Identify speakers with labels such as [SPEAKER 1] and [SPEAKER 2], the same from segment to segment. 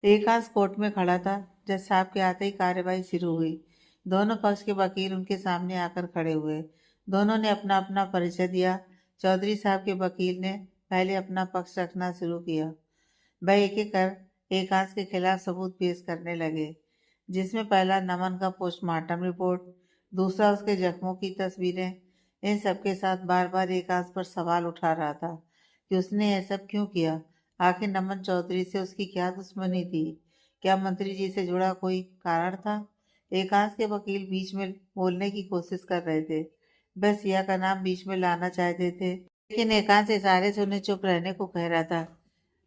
[SPEAKER 1] एकांश court में खड़ा था। जज साहब के आते ही कार्यवाही शुरू हुई। दोनों पक्ष के वकील उनके सामने आकर खड़े हुए। दोनों ने अपना अपना परिचय दिया। चौधरी साहब के वकील ने पहले अपना पक्ष रखना शुरू किया। वह एक एक कर एकांश के खिलाफ सबूत पेश करने लगे, जिसमें पहला नमन का पोस्टमार्टम रिपोर्ट, दूसरा उसके जख्मों की तस्वीरें। इन सबके साथ बार बार एकांश पर सवाल उठा रहा था कि उसने यह सब क्यों किया। आखिर नमन चौधरी से उसकी क्या दुश्मनी थी? क्या मंत्री जी से जुड़ा कोई कारण था? एकांश के वकील बीच में बोलने की कोशिश कर रहे थे। बस सिया का नाम बीच में लाना चाहते थे, लेकिन एकांश इशारे से उन्हें चुप रहने को कह रहा था।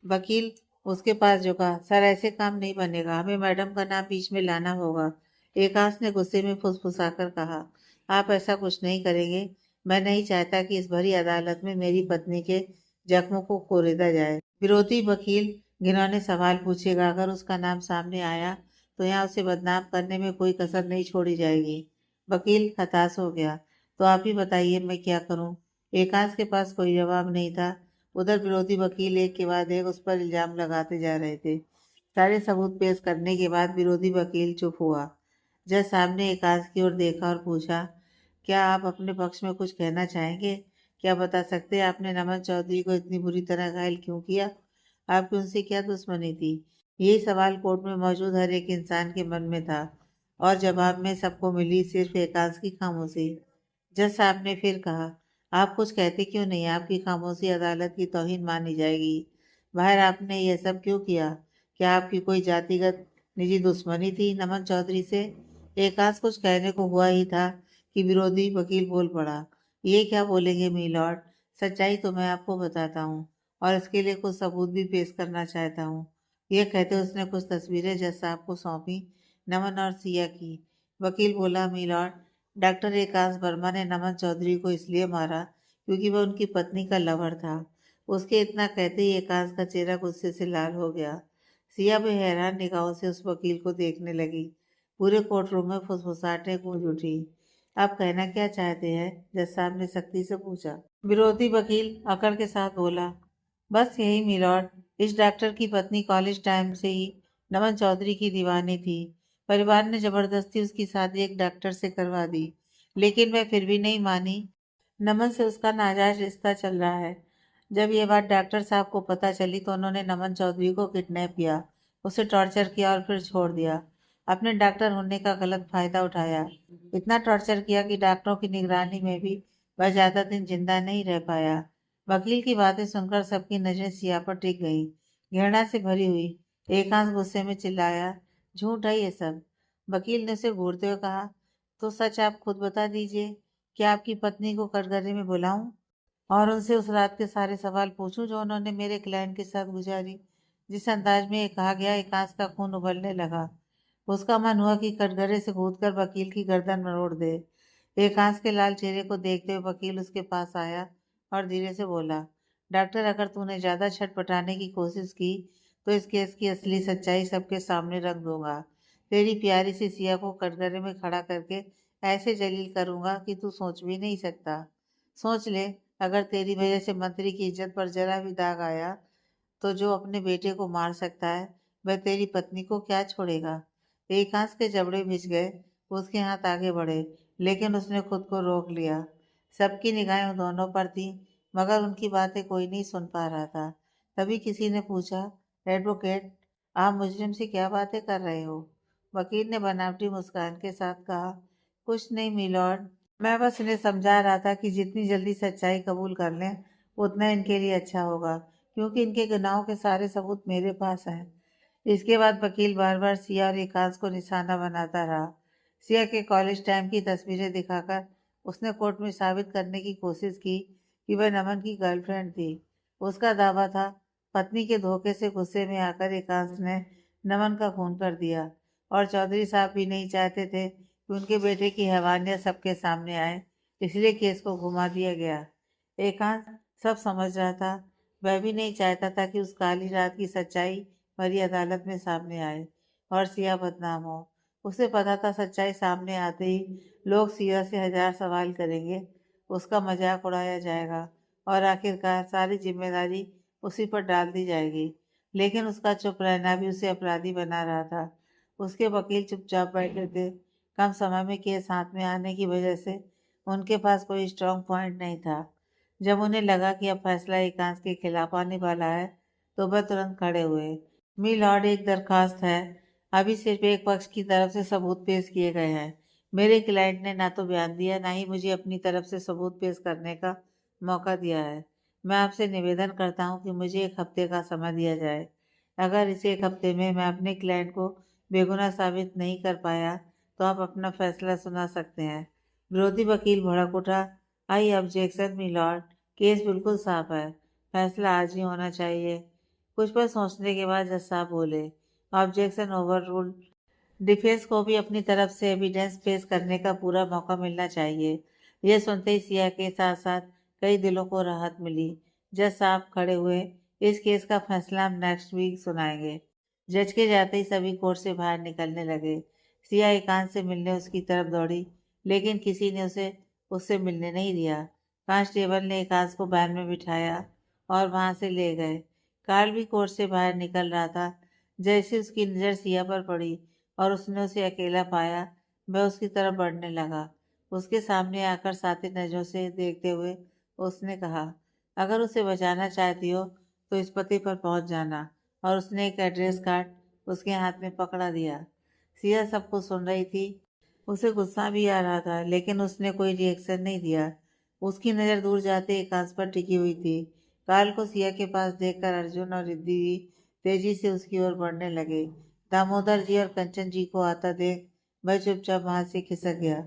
[SPEAKER 1] वकील उसके पास झुका। सर, ऐसे काम नहीं बनेगा, हमें मैडम का नाम बीच में लाना होगा। एकांश ने गुस्से में फुसफुसाकर कहा, आप ऐसा कुछ नहीं करेंगे। मैं नहीं चाहता कि इस भरी अदालत में मेरी पत्नी के जख्मों को कोरेदा जाए। विरोधी वकील घिनौने सवाल पूछेगा। अगर उसका नाम सामने आया तो यहाँ उसे बदनाम करने में कोई कसर नहीं छोड़ी जाएगी। वकील हताश हो गया। तो आप ही बताइए, मैं क्या करूं? एकांश के पास कोई जवाब नहीं था। उधर विरोधी वकील एक के बाद एक उस पर इल्जाम लगाते जा रहे थे। सारे सबूत पेश करने के बाद विरोधी वकील चुप हुआ। जज साहब ने एकांश की ओर देखा और पूछा, क्या आप अपने पक्ष में कुछ कहना चाहेंगे? क्या बता सकते हैं आपने नमन चौधरी को इतनी बुरी तरह घायल क्यों किया? आपकी उनसे क्या दुश्मनी थी? यही सवाल कोर्ट में मौजूद हर एक इंसान के मन में था, और जवाब में सबको मिली सिर्फ एकांश की खामोशी। जज साहब ने फिर कहा, आप कुछ कहते क्यों नहीं? आपकी खामोशी अदालत की तौहीन मानी जाएगी। बाहर आपने यह सब क्यों किया? क्या आपकी कोई जातिगत निजी दुश्मनी थी नमन चौधरी से? एकांश कुछ कहने को हुआ ही था कि विरोधी वकील बोल पड़ा, ये क्या बोलेंगे मीलॉर्ड? सच्चाई तो मैं आपको बताता हूँ, और इसके लिए कुछ सबूत भी पेश करना चाहता हूँ। यह कहते उसने कुछ तस्वीरें जज साहब को सौंपी, नमन और सिया की। वकील बोला, मीलॉर्ड, डॉक्टर एकांश वर्मा ने नमन चौधरी को इसलिए मारा क्योंकि वह उनकी पत्नी का लवर था। उसके इतना कहते ही एकांश का चेहरा गुस्से से लाल हो गया। सिया भी हैरान निगाहों से उस वकील को देखने लगी। पूरे कोर्ट रूम में फुसफुसाहटें गूंज उठी। आप कहना क्या चाहते हैं? जज साहब ने सख्ती से पूछा। विरोधी वकील अकड़ के साथ बोला, बस यही मिलॉर्ड, इस डॉक्टर की पत्नी कॉलेज टाइम से ही नमन चौधरी की दीवानी थी। परिवार ने जबरदस्ती उसकी शादी एक डॉक्टर से करवा दी, लेकिन वह फिर भी नहीं मानी। नमन से उसका नाजायज रिश्ता चल रहा है। जब ये बात डॉक्टर साहब को पता चली तो उन्होंने नमन चौधरी को किडनैप किया, उसे टॉर्चर किया और फिर छोड़ दिया। अपने डॉक्टर होने का गलत फायदा उठाया। इतना टॉर्चर किया कि डॉक्टरों की निगरानी में भी वह ज्यादा दिन जिंदा नहीं रह पाया। वकील की बातें सुनकर सबकी नजरें सिया पर टिक गई, घृणा से भरी हुई। एकांश गुस्से में चिल्लाया, झूठ है ये सब। वकील ने उसे घूरते हुए कहा, तो सच आप खुद बता दीजिए। क्या आपकी पत्नी को कटघरे में बुलाऊं और उनसे उस रात के सारे सवाल पूछूं जो उन्होंने मेरे क्लाइंट के साथ गुजारी? जिस अंदाज में ये कहा गया, एकांश का खून उबलने लगा। उसका मन हुआ कि कटघरे से कूदकर वकील की गर्दन मरोड़ दे। एकांश के लाल चेहरे को देखते हुए वकील उसके पास आया और धीरे से बोला, डॉक्टर, अगर तूने ज्यादा छटपटाने की कोशिश की तो इस केस की असली सच्चाई सबके सामने रख दूंगा। तेरी प्यारी सी सिया को कटघरे में खड़ा करके ऐसे जलील करूंगा कि तू सोच भी नहीं सकता। सोच ले, अगर तेरी वजह से मंत्री की इज्जत पर जरा भी दाग आया तो जो अपने बेटे को मार सकता है वह तेरी पत्नी को क्या छोड़ेगा? एकांश के जबड़े भिज गए। उसके हाथ आगे बढ़े, लेकिन उसने खुद को रोक लिया। सबकी निगाहें उन दोनों पर थी, मगर उनकी बातें कोई नहीं सुन पा रहा था। तभी किसी ने पूछा, एडवोकेट, आप मुजरिम से क्या बातें कर रहे हो? वकील ने बनावटी मुस्कान के साथ कहा, कुछ नहीं मिलॉर्ड, मैं बस इन्हें समझा रहा था कि जितनी जल्दी सच्चाई कबूल कर लें उतना इनके लिए अच्छा होगा, क्योंकि इनके गुनाहों के सारे सबूत मेरे पास हैं। इसके बाद वकील बार बार सिया और एकांश को निशाना बनाता रहा। सिया के कॉलेज टाइम की तस्वीरें दिखाकर उसने कोर्ट में साबित करने की कोशिश की कि वह नमन की गर्लफ्रेंड थी। उसका दावा था, पत्नी के धोखे से गुस्से में आकर एकांश ने नमन का खून कर दिया, और चौधरी साहब भी नहीं चाहते थे कि उनके बेटे की हैवानियत सबके सामने आए, इसलिए केस को घुमा दिया गया। एकांश सब समझ रहा था। वह भी नहीं चाहता था कि उस काली रात की सच्चाई भरी अदालत में सामने आए और सिया बदनाम हो। उसे पता था सच्चाई सामने आते ही लोग सिया से हजार सवाल करेंगे, उसका मजाक उड़ाया जाएगा और आखिरकार सारी जिम्मेदारी उसी पर डाल दी जाएगी। लेकिन उसका चुप रहना भी उसे अपराधी बना रहा था। उसके वकील चुपचाप बैठे थे। कम समय में केस हाथ में आने की वजह से उनके पास कोई स्ट्रांग पॉइंट नहीं था। जब उन्हें लगा कि अब फैसला एकांश के खिलाफ आने वाला है तो वह तुरंत खड़े हुए। मी लॉर्ड, एक दरखास्त है। अभी सिर्फ एक पक्ष की तरफ से सबूत पेश किए गए हैं। मेरे क्लाइंट ने ना तो बयान दिया, ना ही मुझे अपनी तरफ से सबूत पेश करने का मौका दिया है। मैं आपसे निवेदन करता हूँ कि मुझे एक हफ्ते का समय दिया जाए। अगर इस एक हफ्ते में मैं अपने क्लाइंट को बेगुनाह साबित नहीं कर पाया तो आप अपना फैसला सुना सकते हैं। विरोधी वकील भड़क उठा। आई ऑब्जेक्शन मी लॉर्ड, केस बिल्कुल साफ है। फैसला आज ही होना चाहिए। कुछ पल सोचने के बाद जज साहब बोले, ऑब्जेक्शन ओवर रूल्ड। डिफेंस को भी अपनी तरफ से एविडेंस पेश करने का पूरा मौका मिलना चाहिए। यह सुनते ही सिया के साथ साथ कई दिलों को राहत मिली। जज साहब खड़े हुए। इस केस का फैसला हम नेक्स्ट वीक सुनाएंगे। जज के जाते ही सभी कोर्ट से बाहर निकलने लगे। सिया एकांत से मिलने उसकी तरफ दौड़ी, लेकिन किसी ने उसे उससे मिलने नहीं दिया। कांस्टेबल ने एकांत को वैन में बिठाया और वहां से ले गए। कार्ल भी कोर्ट से बाहर निकल रहा था। जैसे उसकी नज़र सिया पर पड़ी और उसने उसे अकेला पाया, वह उसकी तरफ बढ़ने लगा। उसके सामने आकर साथी नजरों से देखते हुए उसने कहा, अगर उसे बचाना चाहती हो तो इस पते पर पहुंच जाना। और उसने एक एड्रेस कार्ड उसके हाथ में पकड़ा दिया। सिया सब कुछ सुन रही थी। उसे गुस्सा भी आ रहा था, लेकिन उसने कोई रिएक्शन नहीं दिया। उसकी नज़र दूर जाते एकांश पर टिकी हुई थी। काल को सिया के पास देखकर अर्जुन और रिद्धि भी तेजी से उसकी ओर बढ़ने लगे। दामोदर जी और कंचन जी को आता देख मैं चुपचाप वहां से खिसक गया।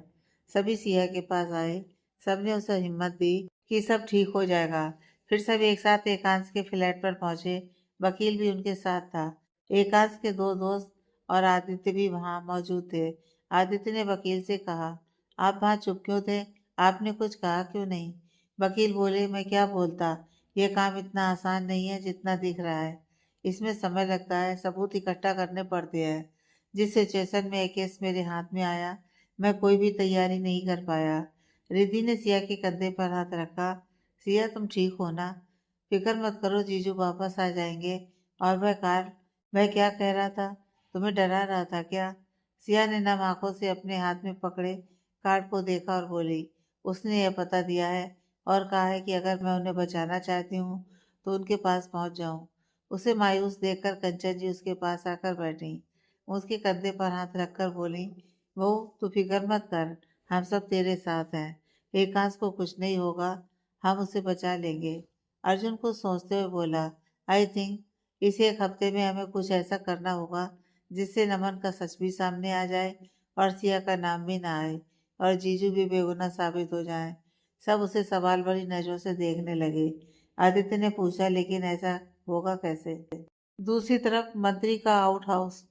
[SPEAKER 1] सभी सिया के पास आए। सबने उसे हिम्मत दी कि सब ठीक हो जाएगा। फिर सब एक साथ एकांश के फ्लैट पर पहुंचे। वकील भी उनके साथ था। एकांश के दो दोस्त और आदित्य भी वहां मौजूद थे। आदित्य ने वकील से कहा, आप वहां चुप क्यों थे? आपने कुछ कहा क्यों नहीं? वकील बोले, मैं क्या बोलता। यह काम इतना आसान नहीं है जितना दिख रहा है। इसमें समय लगता है, सबूत इकट्ठा करने पड़ते हैं। जिस सिचुएशन में एक केस मेरे हाथ में आया, मैं कोई भी तैयारी नहीं कर पाया। रिद्धि ने सिया के कंधे पर हाथ रखा। सिया, तुम ठीक हो ना? फिक्र मत करो, जीजू वापस आ जाएंगे। और वह कार्ल, वह क्या कह रहा था? तुम्हें डरा रहा था क्या? सिया ने नम आंखों से अपने हाथ में पकड़े कार्ड को देखा और बोली, उसने यह पता दिया है और कहा है कि अगर मैं उन्हें बचाना चाहती हूँ तो उनके पास पहुंच जाऊं। उसे मायूस देखकर कंचन जी उसके पास आकर बैठी। उसके कंधे पर हाथ रखकर बोली, वो तू फिक्र मत कर, हम सब तेरे साथ हैं। एकांश को कुछ नहीं होगा, हम उसे बचा लेंगे। अर्जुन कुछ सोचते हुए बोला, आई थिंक इस एक हफ्ते में हमें कुछ ऐसा करना होगा जिससे नमन का सच भी सामने आ जाए और सिया का नाम भी ना आए और जीजू भी बेगुनाह साबित हो जाए। सब उसे सवाल भरी नजरों से देखने लगे। आदित्य ने पूछा, लेकिन ऐसा होगा कैसे? दूसरी तरफ मंत्री का आउट हाउस।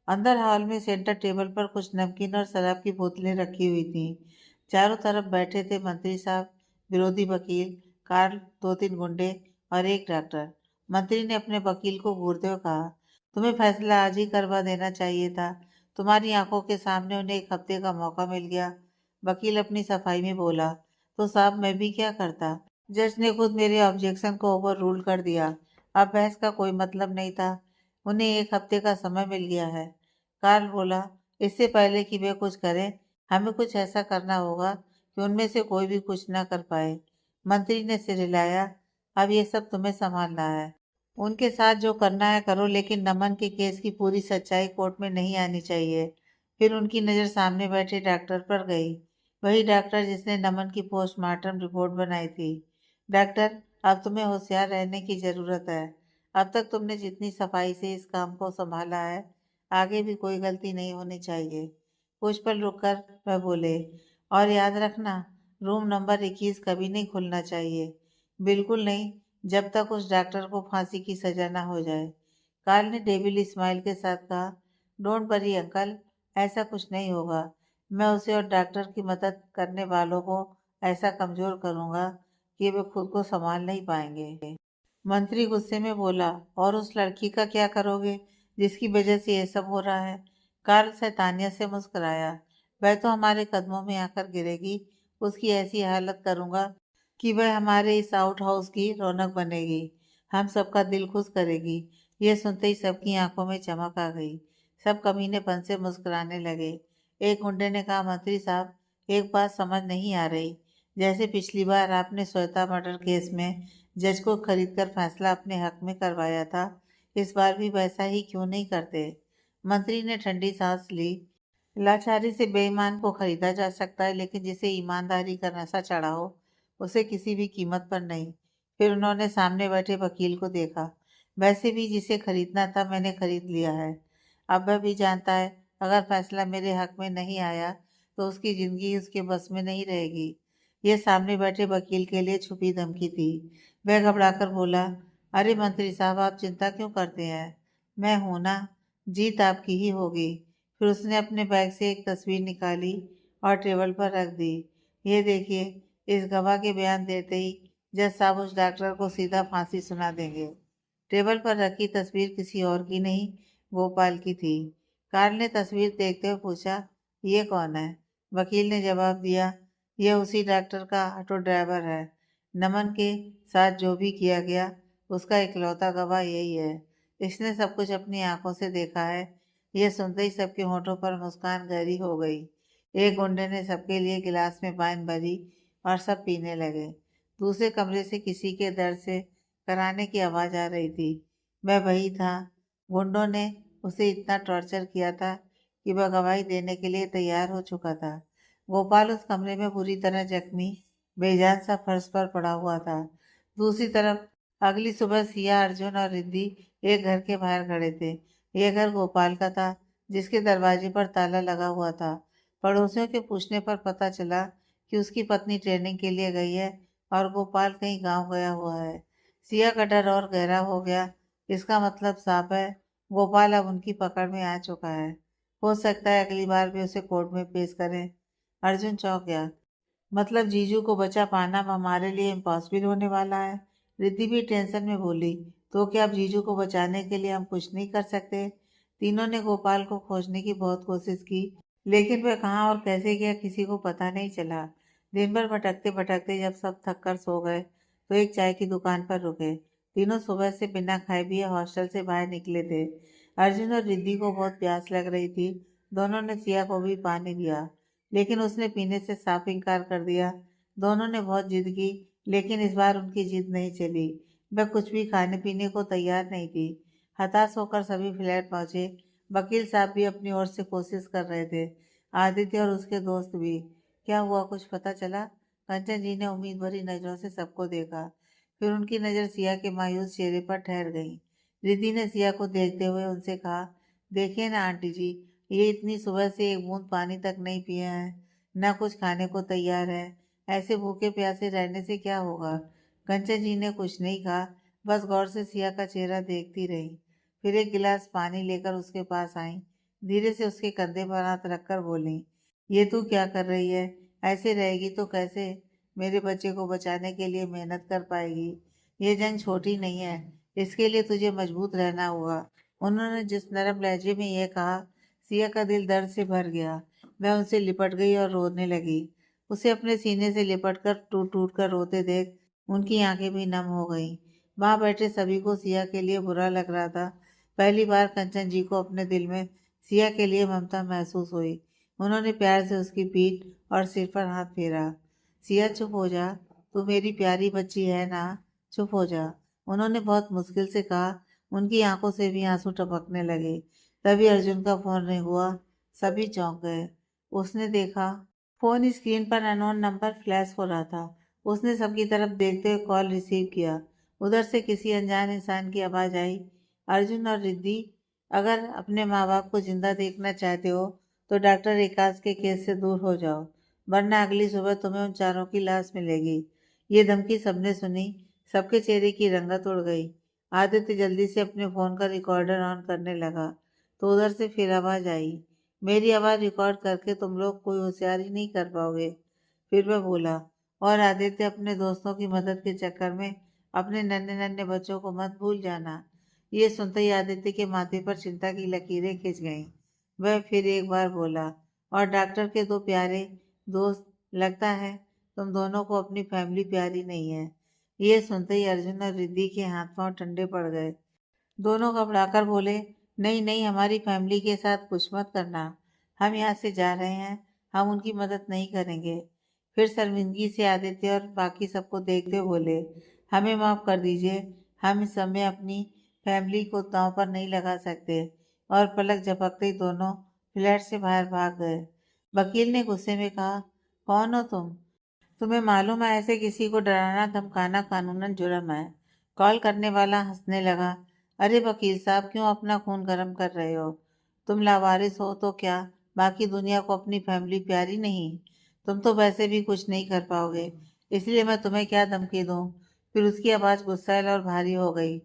[SPEAKER 1] अंदर हॉल में सेंटर टेबल पर कुछ नमकीन और शराब की बोतलें रखी हुई थीं। चारों तरफ बैठे थे मंत्री साहब, विरोधी वकील, कार्ल, दो तीन गुंडे और एक डॉक्टर। मंत्री ने अपने वकील को घूरते हुए कहा, तुम्हें फैसला आज ही करवा देना चाहिए था। तुम्हारी आंखों के सामने उन्हें एक हफ्ते का मौका मिल गया। वकील अपनी सफाई में बोला, तो साहब मैं भी क्या करता? जज ने खुद मेरे ऑब्जेक्शन को ओवर रूल कर दिया। अब बहस का कोई मतलब नहीं था। उन्हें एक हफ्ते का समय मिल गया है। कार्ल बोला, इससे पहले कि वे कुछ करें, हमें कुछ ऐसा करना होगा कि उनमें से कोई भी कुछ ना कर पाए। मंत्री ने सिर हिलाया, अब ये सब तुम्हें संभालना है। उनके साथ जो करना है करो, लेकिन नमन के केस की पूरी सच्चाई कोर्ट में नहीं आनी चाहिए। फिर उनकी नज़र सामने बैठे डॉक्टर पर गई। वही डॉक्टर जिसने नमन की पोस्टमार्टम रिपोर्ट बनाई थी। डॉक्टर, अब तुम्हें होशियार रहने की जरूरत है। अब तक तुमने जितनी सफाई से इस काम को संभाला है, आगे भी कोई गलती नहीं होनी चाहिए। कुछ पल रुककर वह बोले, और याद रखना, रूम नंबर 21 कभी नहीं खुलना चाहिए। बिल्कुल नहीं, जब तक उस डॉक्टर को फांसी की सजा ना हो जाए। कार्ल ने डेविल स्माइल के साथ कहा, डोंट वरी अंकल, ऐसा कुछ नहीं होगा। मैं उसे और डॉक्टर की मदद करने वालों को ऐसा कमजोर करूंगा कि वे खुद को संभाल नहीं पाएंगे। मंत्री गुस्से में बोला, और उस लड़की का क्या करोगे जिसकी वजह से ये सब हो रहा है? कार्ल शैतानियत से मुस्कुराया, वह तो हमारे कदमों में आकर गिरेगी। उसकी ऐसी हालत करूंगा कि वह हमारे इस आउट हाउस की रौनक बनेगी। हम सबका दिल खुश करेगी। ये सुनते ही सबकी आंखों में चमक आ गई। सब कमीनेपन से मुस्कुराने लगे। एक गुंडे ने कहा, मंत्री साहब, एक बात समझ नहीं आ रही। जैसे पिछली बार आपने श्वेता मर्डर केस में जज को खरीद कर फैसला अपने हक में करवाया था, इस बार भी वैसा ही क्यों नहीं करते? मंत्री ने ठंडी सांस ली। लाचारी से बेईमान को खरीदा जा सकता है, लेकिन जिसे ईमानदारी का नशा चढ़ा हो, उसे किसी भी कीमत पर नहीं। फिर उन्होंने सामने बैठे वकील को देखा। वैसे भी जिसे खरीदना था मैंने खरीद लिया है। अब वह भी जानता है, अगर फैसला मेरे हक में नहीं आया तो उसकी जिंदगी उसके बस में नहीं रहेगी। यह सामने बैठे वकील के लिए छुपी धमकी थी। वह घबराकर बोला, अरे मंत्री साहब, आप चिंता क्यों करते हैं? मैं हूं ना, जीत आपकी ही होगी। फिर उसने अपने बैग से एक तस्वीर निकाली और टेबल पर रख दी। ये देखिए, इस गवाह के बयान देते ही जज साहब उस डॉक्टर को सीधा फांसी सुना देंगे। टेबल पर रखी तस्वीर किसी और की नहीं, गोपाल की थी। कार्ल ने तस्वीर देखते हुए पूछा, ये कौन है? वकील ने जवाब दिया, यह उसी डॉक्टर का ऑटो ड्राइवर है। नमन के साथ जो भी किया गया, उसका इकलौता गवाह यही है। इसने सब कुछ अपनी आंखों से देखा है। यह सुनते ही सबके होठों पर मुस्कान गहरी हो गई। एक गुंडे ने सबके लिए गिलास में वाइन भरी और सब पीने लगे। दूसरे कमरे से किसी के दर्द से कराने की आवाज़ आ रही थी। वह वही था। गुंडों ने उसे इतना टॉर्चर किया था कि वह गवाही देने के लिए तैयार हो चुका था। गोपाल उस कमरे में बुरी तरह जख्मी बेजान सा फर्श पर पड़ा हुआ था। दूसरी तरफ अगली सुबह सिया, अर्जुन और रिद्धि एक घर के बाहर खड़े थे। यह घर गोपाल का था, जिसके दरवाजे पर ताला लगा हुआ था। पड़ोसियों के पूछने पर पता चला कि उसकी पत्नी ट्रेनिंग के लिए गई है और गोपाल कहीं गांव गया हुआ है। सिया का डर और गहरा हो गया। इसका मतलब साफ है, गोपाल अब उनकी पकड़ में आ चुका है। हो सकता है अगली बार भी उसे कोर्ट में पेश करें। अर्जुन चौंक गया। मतलब जीजू को बचा पाना हमारे लिए इम्पॉसिबल होने वाला है। रिद्धि भी टेंशन में बोली, तो क्या अब जीजू को बचाने के लिए हम कुछ नहीं कर सकते? तीनों ने गोपाल को खोजने की बहुत कोशिश की, लेकिन वह कहाँ और कैसे गया किसी को पता नहीं चला। दिन भर भटकते भटकते जब सब थक कर सो गए तो एक चाय की दुकान पर रुके। तीनों सुबह से बिना खाए पिए हॉस्टल से बाहर निकले थे। अर्जुन और रिद्धि को बहुत प्यास लग रही थी। दोनों ने सिया को भी पानी दिया, लेकिन उसने पीने से साफ इनकार कर दिया। दोनों ने बहुत जिद की, लेकिन इस बार उनकी जिद नहीं चली। वह कुछ भी खाने पीने को तैयार नहीं थी। हताश होकर सभी फ्लैट पहुंचे। वकील साहब भी अपनी ओर से कोशिश कर रहे थे, आदित्य और उसके दोस्त भी। क्या हुआ, कुछ पता चला? कंचन जी ने उम्मीद भरी नजरों से सबको देखा। फिर उनकी नज़र सिया के मायूस चेहरे पर ठहर गई। रिद्धि ने सिया को देखते हुए उनसे कहा, देखिए ना आंटी जी, ये इतनी सुबह से एक बूंद पानी तक नहीं पिए हैं, ना कुछ खाने को तैयार है। ऐसे भूखे प्यासे रहने से क्या होगा? कंचन जी ने कुछ नहीं कहा, बस गौर से सिया का चेहरा देखती रही। फिर एक गिलास पानी लेकर उसके पास आई। धीरे से उसके कंधे पर हाथ रखकर बोली, ये तू क्या कर रही है? ऐसे रहेगी तो कैसे मेरे बच्चे को बचाने के लिए मेहनत कर पाएगी? ये जंग छोटी नहीं है, इसके लिए तुझे मजबूत रहना होगा। उन्होंने जिस नरम लहजे में यह कहा, सिया का दिल दर्द से भर गया। वह उनसे लिपट गई और रोने लगी। उसे अपने सीने से लिपटकर टूट टूट कर रोते देख उनकी आंखें भी नम हो गईं। वहां बैठे सभी को सिया के लिए बुरा लग रहा था। पहली बार कंचन जी को अपने दिल में सिया के लिए ममता महसूस हुई। उन्होंने प्यार से उसकी पीठ और सिर पर हाथ फेरा। सिया, चुप हो जा, तू मेरी प्यारी बच्ची है ना, चुप हो जा, उन्होंने बहुत मुश्किल से कहा। उनकी आंखों से भी आंसू टपकने लगे। तभी अर्जुन का फोन रिंग हुआ। सभी चौंक गए। उसने देखा फोन स्क्रीन पर अननोन नंबर फ्लैश हो रहा था। उसने सबकी तरफ देखते हुए कॉल रिसीव किया। उधर से किसी अनजान इंसान की आवाज़ आई, अर्जुन और रिद्धि, अगर अपने माँ बाप को जिंदा देखना चाहते हो तो डॉक्टर एकाज के केस से दूर हो जाओ, वरना अगली सुबह तुम्हें उन चारों की लाश मिलेगी। ये धमकी सबने सुनी। सबके चेहरे की रंगत उड़ गई। आदित्य जल्दी से अपने फ़ोन का रिकॉर्डर ऑन करने लगा तो उधर से फिर आवाज़ आई, मेरी आवाज़ रिकॉर्ड करके तुम लोग कोई होशियारी नहीं कर पाओगे। फिर वह बोला, और आदित्य, अपने दोस्तों की मदद के चक्कर में अपने नन्हे नन्हे बच्चों को मत भूल जाना। ये सुनते ही आदित्य के माथे पर चिंता की लकीरें खिंच गईं। वह फिर एक बार बोला, और डॉक्टर के दो प्यारे दोस्त, लगता है तुम दोनों को अपनी फैमिली प्यारी नहीं है। ये सुनते ही अर्जुन और रिद्धि के हाथ पांव ठंडे पड़ गए। दोनों घबराकर बोले, नहीं नहीं, हमारी फैमिली के साथ कुछ मत करना। हम यहाँ से जा रहे हैं, हम उनकी मदद नहीं करेंगे। फिर शर्मिंदगी से आदित्य और बाकी सबको देखते हुए बोले, हमें माफ़ कर दीजिए, हम इस समय अपनी फैमिली को दांव पर नहीं लगा सकते। और पलक झपकते ही दोनों फ्लैट से बाहर भाग गए। वकील ने गुस्से में कहा, कौन हो तुम? तुम्हें मालूम है ऐसे किसी को डराना धमकाना कानूनन जुर्म है। कॉल करने वाला हंसने लगा। अरे वकील साहब, क्यों अपना खून गर्म कर रहे हो? तुम लावारिस हो तो क्या बाकी दुनिया को अपनी फैमिली प्यारी नहीं? तुम तो वैसे भी कुछ नहीं कर पाओगे, इसलिए मैं तुम्हें क्या धमकी दूं? फिर उसकी आवाज़ गुस्सैल और भारी हो गई।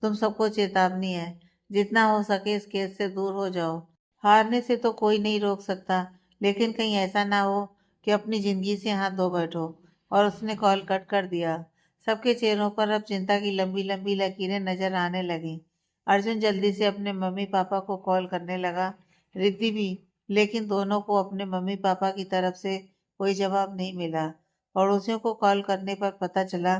[SPEAKER 1] तुम सबको चेतावनी है, जितना हो सके इस केस से दूर हो जाओ। हारने से तो कोई नहीं रोक सकता, लेकिन कहीं ऐसा ना हो कि अपनी जिंदगी से हाथ धो बैठो। और उसने कॉल कट कर दिया। सबके चेहरों पर अब चिंता की लंबी लंबी लकीरें नजर आने लगीं। अर्जुन जल्दी से अपने मम्मी पापा को कॉल करने लगा, रिद्धि भी, लेकिन दोनों को अपने मम्मी पापा की तरफ से कोई जवाब नहीं मिला। पड़ोसियों को कॉल करने पर पता चला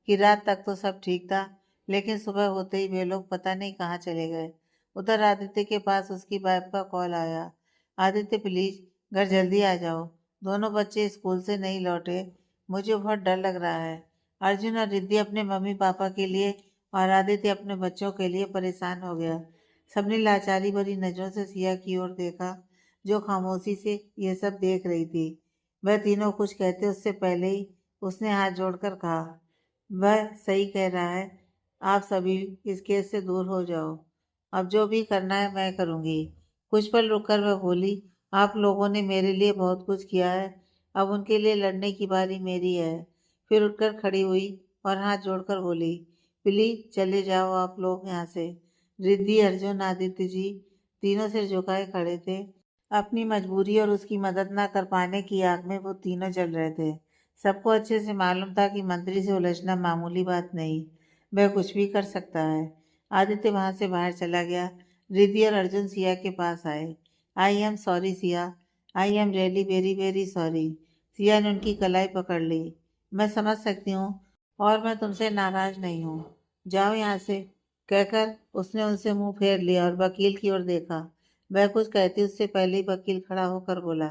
[SPEAKER 1] कि रात तक तो सब ठीक था, लेकिन सुबह होते ही वे लोग पता नहीं कहाँ चले गए। उधर आदित्य के पास उसकी वाइफ का कॉल आया, आदित्य प्लीज घर जल्दी आ जाओ, दोनों बच्चे स्कूल से नहीं लौटे, मुझे बहुत डर लग रहा है। अर्जुन और रिद्धि अपने मम्मी पापा के लिए और आदित्य अपने बच्चों के लिए परेशान हो गया। सबने लाचारी भरी नजरों से सिया की ओर देखा, जो खामोशी से यह सब देख रही थी। वह तीनों कुछ कहते उससे पहले ही उसने हाथ जोड़कर कहा, वह सही कह रहा है, आप सभी इस केस से दूर हो जाओ। अब जो भी करना है मैं करूँगी। कुछ पल रुककर वह बोली, आप लोगों ने मेरे लिए बहुत कुछ किया है, अब उनके लिए लड़ने की बारी मेरी है। फिर उठकर खड़ी हुई और हाथ जोड़कर बोली, प्लीज चले जाओ आप लोग यहाँ से। रिद्धि, अर्जुन, आदित्य जी तीनों सिर झुकाए खड़े थे। अपनी मजबूरी और उसकी मदद न कर पाने की आग में वो तीनों जल रहे थे। सबको अच्छे से मालूम था कि मंत्री से उलझना मामूली बात नहीं, वह कुछ भी कर सकता है। आदित्य वहां से बाहर चला गया। रिद्धि और अर्जुन सिया के पास आए। I am sorry Siya, I am really very very sorry. Siya ने उनकी कलाई पकड़ ली। मैं समझ सकती हूँ और मैं तुमसे नाराज नहीं हूँ, जाओ यहाँ से, कहकर उसने उनसे मुंह फेर लिया और वकील की ओर देखा। वह कुछ कहती उससे पहले ही वकील खड़ा होकर बोला,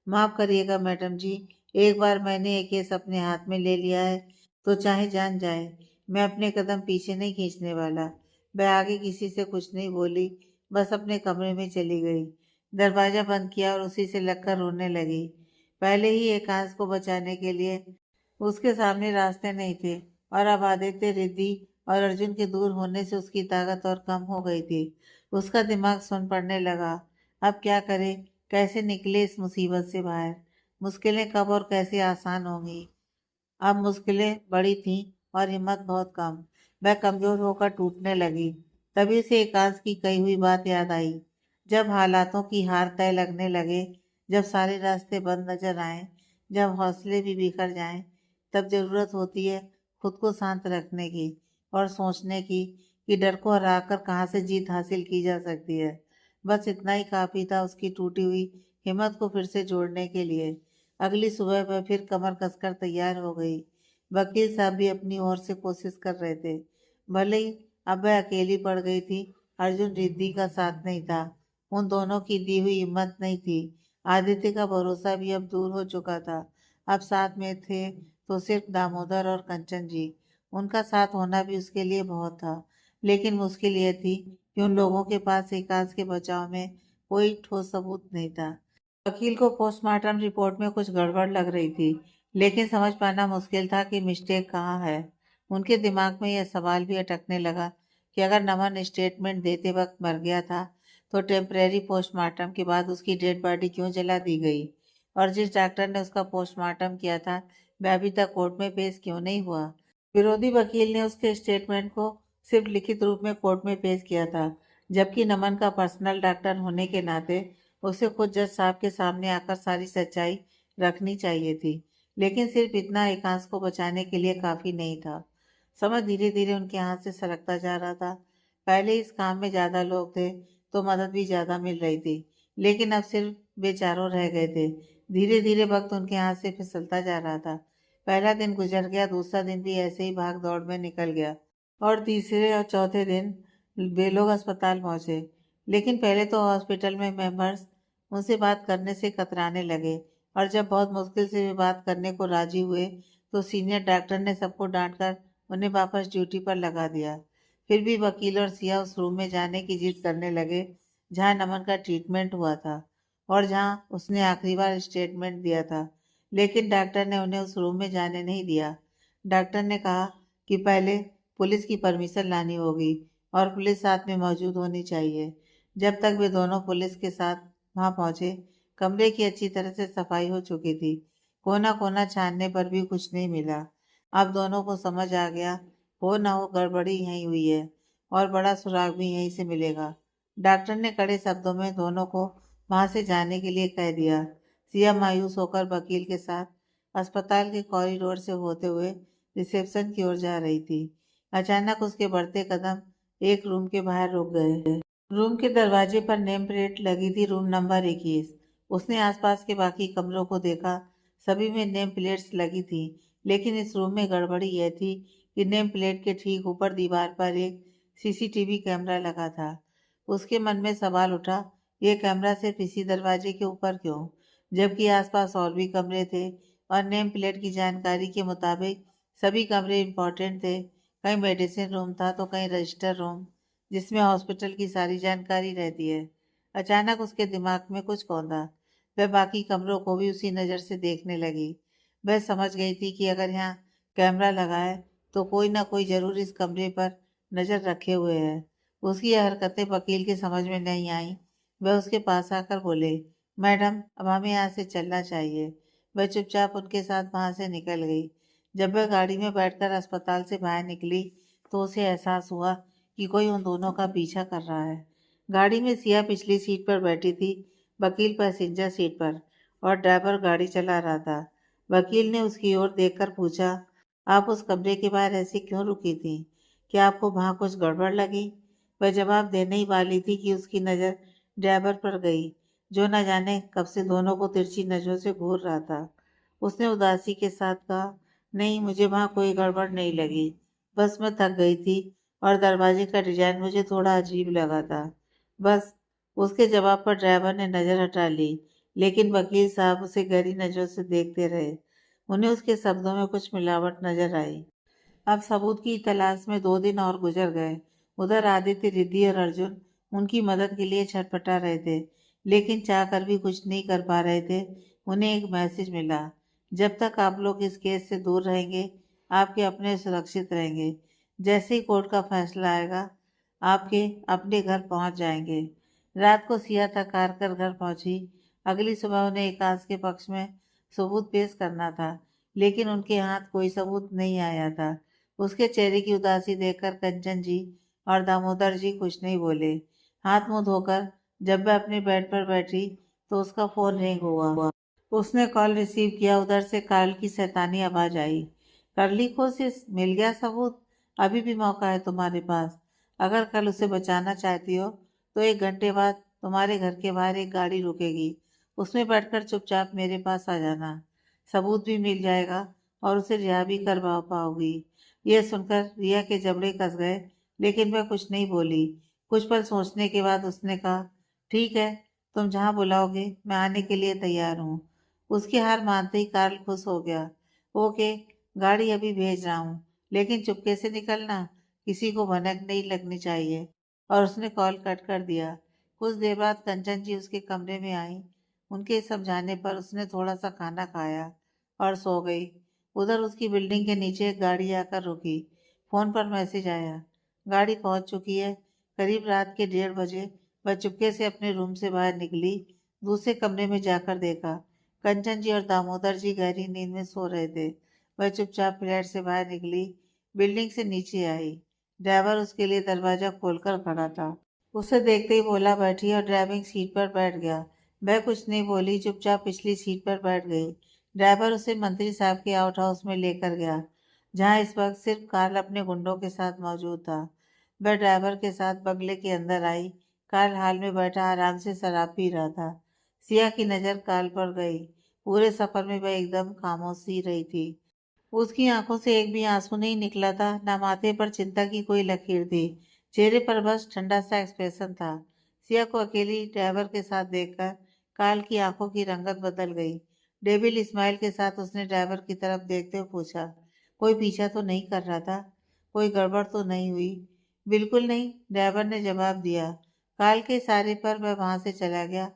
[SPEAKER 1] माफ करिएगा मैडम जी, एक बार मैंने एक केस अपने हाथ में ले लिया है तो चाहे जान जाए, मैं अपने कदम पीछे नहीं खींचने वाला। वह आगे किसी से कुछ नहीं बोली, बस अपने कमरे में चली गई। दरवाजा बंद किया और उसी से लगकर रोने लगी। पहले ही एकांश को बचाने के लिए उसके सामने रास्ते नहीं थे, और अब आदित्य, रिद्धि और अर्जुन के दूर होने से उसकी ताकत और कम हो गई थी। उसका दिमाग सुन पड़ने लगा। अब क्या करे, कैसे निकले इस मुसीबत से बाहर? मुश्किलें कब और कैसे आसान होंगी? अब मुश्किलें बड़ी थीं और हिम्मत बहुत कम। वह कमजोर होकर टूटने लगी। तभी उसे एकांश की कही हुई बात याद आई, जब हालातों की हार तय लगने लगे, जब सारे रास्ते बंद नजर आए, जब हौसले भी बिखर जाएं, तब जरूरत होती है खुद को शांत रखने की और सोचने की कि डर को हराकर कहाँ से जीत हासिल की जा सकती है। बस इतना ही काफी था उसकी टूटी हुई हिम्मत को फिर से जोड़ने के लिए। अगली सुबह वह फिर कमर कसकर तैयार हो गई। वकील साहब भी अपनी ओर से कोशिश कर रहे थे। भले ही अब वह अकेली पड़ गई थी, अर्जुन रिद्धि का साथ नहीं था, उन दोनों की दी हुई हिम्मत नहीं थी। आदित्य का भरोसा भी अब दूर हो चुका था। अब साथ में थे तो सिर्फ दामोदर और कंचन जी। उनका साथ होना भी उसके लिए बहुत था, लेकिन मुश्किल यह थी कि उन लोगों के पास एकांश के बचाव में कोई ठोस सबूत नहीं था। वकील को पोस्टमार्टम रिपोर्ट में कुछ गड़बड़ लग रही थी, लेकिन समझ पाना मुश्किल था कि मिस्टेक कहाँ है। उनके दिमाग में यह सवाल भी अटकने लगा कि अगर नमन स्टेटमेंट देते वक्त मर गया था, तो टेम्परेरी पोस्टमार्टम के बाद उसकी डेड बॉडी क्यों जला दी गई? और जिस डॉक्टर ने उसका पोस्टमार्टम किया था, वह अभी तक कोर्ट में पेश क्यों नहीं हुआ? विरोधी वकील ने उसके स्टेटमेंट को सिर्फ लिखित रूप में कोर्ट में पेश किया था, जबकि नमन का पर्सनल डॉक्टर होने के नाते उसे खुद जज साहब के सामने आकर सारी सच्चाई रखनी चाहिए थी। लेकिन सिर्फ इतना एकांश को बचाने के लिए काफी नहीं था। समय धीरे धीरे उनके हाथ से सरकता जा रहा था। पहले इस काम में ज्यादा लोग थे तो मदद भी ज्यादा मिल रही थी, लेकिन अब सिर्फ वे चारों रह गए थे। धीरे धीरे वक्त उनके हाथ से फिसलता जा रहा था। पहला दिन गुजर गया, दूसरा दिन भी ऐसे ही भाग दौड़ में निकल गया, और तीसरे और चौथे दिन वे लोग अस्पताल पहुंचे, लेकिन पहले तो हॉस्पिटल में मेंबर्स उनसे बात करने से कतराने लगे, और जब बहुत मुश्किल से वे बात करने को राजी हुए तो सीनियर डॉक्टर ने सबको डांटकर उन्हें वापस ड्यूटी पर लगा दिया। फिर भी वकील और सिया उस रूम में जाने की जिद करने लगे जहां नमन का ट्रीटमेंट हुआ था और जहां उसने आखिरी बार स्टेटमेंट दिया था, लेकिन डॉक्टर ने उन्हें उस रूम में जाने नहीं दिया। डॉक्टर ने कहा कि पहले पुलिस की परमिशन लानी होगी और पुलिस साथ में मौजूद होनी चाहिए। जब तक वे दोनों पुलिस के साथ वहां पहुंचे, कमरे की अच्छी तरह से सफाई हो चुकी थी। कोना कोना छानने पर भी कुछ नहीं मिला। अब दोनों को समझ आ गया, हो ना हो गड़बड़ी यहीं हुई है और बड़ा सुराग भी यहीं से मिलेगा। डॉक्टर ने कड़े शब्दों में दोनों को वहां से जाने के लिए कह दिया। सिया मायूस होकर वकील के साथ अस्पताल के कॉरिडोर से होते हुए रिसेप्शन की ओर जा रही थी। अचानक उसके बढ़ते कदम एक रूम के बाहर रुक गए। रूम के दरवाजे पर नेम प्लेट लगी थी, रूम नंबर 21। उसने आसपास के बाकी कमरों को देखा, सभी में नेम प्लेट्स लगी थी, लेकिन इस रूम में गड़बड़ी यह थी कि नेम प्लेट के ठीक ऊपर दीवार पर एक सीसीटीवी कैमरा लगा था। उसके मन में सवाल उठा, यह कैमरा सिर्फ इसी दरवाजे के ऊपर क्यों, जबकि आसपास और भी कमरे थे और नेम प्लेट की जानकारी के मुताबिक सभी कमरे इंपॉर्टेंट थे। कहीं मेडिसिन रूम था तो कहीं रजिस्टर रूम, जिसमें हॉस्पिटल की सारी जानकारी रहती है। अचानक उसके दिमाग में कुछ कौंधा। वह बाकी कमरों को भी उसी नज़र से देखने लगी। वह समझ गई थी कि अगर यहाँ कैमरा लगा है तो कोई ना कोई जरूर इस कमरे पर नज़र रखे हुए है। उसकी यह हरकतें वकील के समझ में नहीं आई। वह उसके पास आकर बोले, मैडम अब हमें यहाँ से चलना चाहिए। वह चुपचाप उनके साथ वहां से निकल गई। जब वह गाड़ी में बैठकर अस्पताल से बाहर निकली तो उसे एहसास हुआ कि कोई उन दोनों का पीछा कर रहा है। गाड़ी में सिया पिछली सीट पर बैठी थी, वकील पैसेंजर सीट पर, और ड्राइवर गाड़ी चला रहा था। वकील ने उसकी ओर देखकर पूछा, आप उस कमरे के बाहर ऐसे क्यों रुकी थी? क्या आपको वहां कुछ गड़बड़ लगी? वह जवाब देने ही वाली थी कि उसकी नज़र ड्राइवर पर गई, जो न जाने कब से दोनों को तिरछी नजरों से घूर रहा था। उसने उदासी के साथ कहा, नहीं, मुझे वहां कोई गड़बड़ नहीं लगी, बस मैं थक गई थी और दरवाजे का डिजाइन मुझे थोड़ा अजीब लगा था, बस। उसके जवाब पर ड्राइवर ने नजर हटा ली, लेकिन वकील साहब उसे गहरी नजरों से देखते रहे। उन्हें उसके शब्दों में कुछ मिलावट नजर आई। अब सबूत की तलाश में 2 दिन और गुजर गए। उधर आदित्य, रिद्धि और अर्जुन उनकी मदद के लिए छटपटा रहे थे, लेकिन चाहकर भी कुछ नहीं कर पा रहे थे। उन्हें एक मैसेज मिला, जब तक आप लोग इस केस से दूर रहेंगे, आपके अपने सुरक्षित रहेंगे। जैसे ही कोर्ट का फैसला आएगा, आपके अपने घर पहुंच जाएंगे। रात को सिया थक हार कर घर पहुंची। अगली सुबह उन्हें एकांश के पक्ष में सबूत पेश करना था, लेकिन उनके हाथ कोई सबूत नहीं आया था। उसके चेहरे की उदासी देखकर कंचन जी और दामोदर जी कुछ नहीं बोले। हाथ मुंह धोकर जब वह अपने बेड पर बैठी तो उसका फोन रिंग हुआ। उसने कॉल रिसीव किया। उधर से कार्ल की शैतानी आवाज आई, कर ली कोशिश, मिल गया सबूत, अभी भी मौका है तुम्हारे पास। अगर कल उसे बचाना चाहती हो तो 1 घंटे बाद तुम्हारे घर के बाहर एक गाड़ी रुकेगी, उसमें बैठकर चुपचाप मेरे पास आ जाना। सबूत भी मिल जाएगा और उसे रिहा भी करवा पाओगी। यह सुनकर रिया के जबड़े कस गए, लेकिन वह कुछ नहीं बोली। कुछ पल सोचने के बाद उसने कहा, ठीक है, तुम जहाँ बुलाओगे मैं आने के लिए तैयार हूँ। उसकी हार मानते ही कार्ल खुश हो गया। ओके, गाड़ी अभी भेज रहा हूँ, लेकिन चुपके से निकलना, किसी को भनक नहीं लगनी चाहिए। और उसने कॉल कट कर दिया। कुछ देर बाद कंचन जी उसके कमरे में आई। उनके समझाने पर उसने थोड़ा सा खाना खाया और सो गई। उधर उसकी बिल्डिंग के नीचे एक गाड़ी आकर रुकी। फोन पर मैसेज आया, गाड़ी पहुंच चुकी है। करीब रात के 1:30 बजे वह चुपके से अपने रूम से बाहर निकली। दूसरे कमरे में जाकर देखा, कंचन जी और दामोदर जी गहरी नींद में सो रहे थे। वह चुपचाप फ्लैट से बाहर निकली, बिल्डिंग से नीचे आई। ड्राइवर उसके लिए दरवाजा खोलकर खड़ा था। उसे देखते ही बोला, बैठी, और ड्राइविंग सीट पर बैठ गया। वह कुछ नहीं बोली, चुपचाप पिछली सीट पर बैठ गई। ड्राइवर उसे मंत्री साहब के आउट हाउस में लेकर गया, जहां इस वक्त सिर्फ कार्ल अपने गुंडों के साथ मौजूद था। वह ड्राइवर के साथ बंगले के अंदर आई। कार्ल हाल में बैठा आराम से शराब पी रहा था। सिया की नजर कार्ल पर गई। पूरे सफर में वह एकदम खामोश ही रही थी। उसकी आंखों से एक भी आंसू नहीं निकला था, न माथे पर चिंता की कोई लकीर थी। चेहरे पर बस ठंडा सा एक्सप्रेशन था। सिया को अकेली ड्राइवर के साथ देखकर काल की आंखों की रंगत बदल गई। डेविल स्माइल के साथ उसने ड्राइवर की तरफ देखते हुए पूछा, कोई पीछा तो नहीं कर रहा था? कोई गड़बड़ तो नहीं हुई? बिल्कुल नहीं, ड्राइवर ने जवाब दिया। काल के इशारे पर वह वहां से चला गया।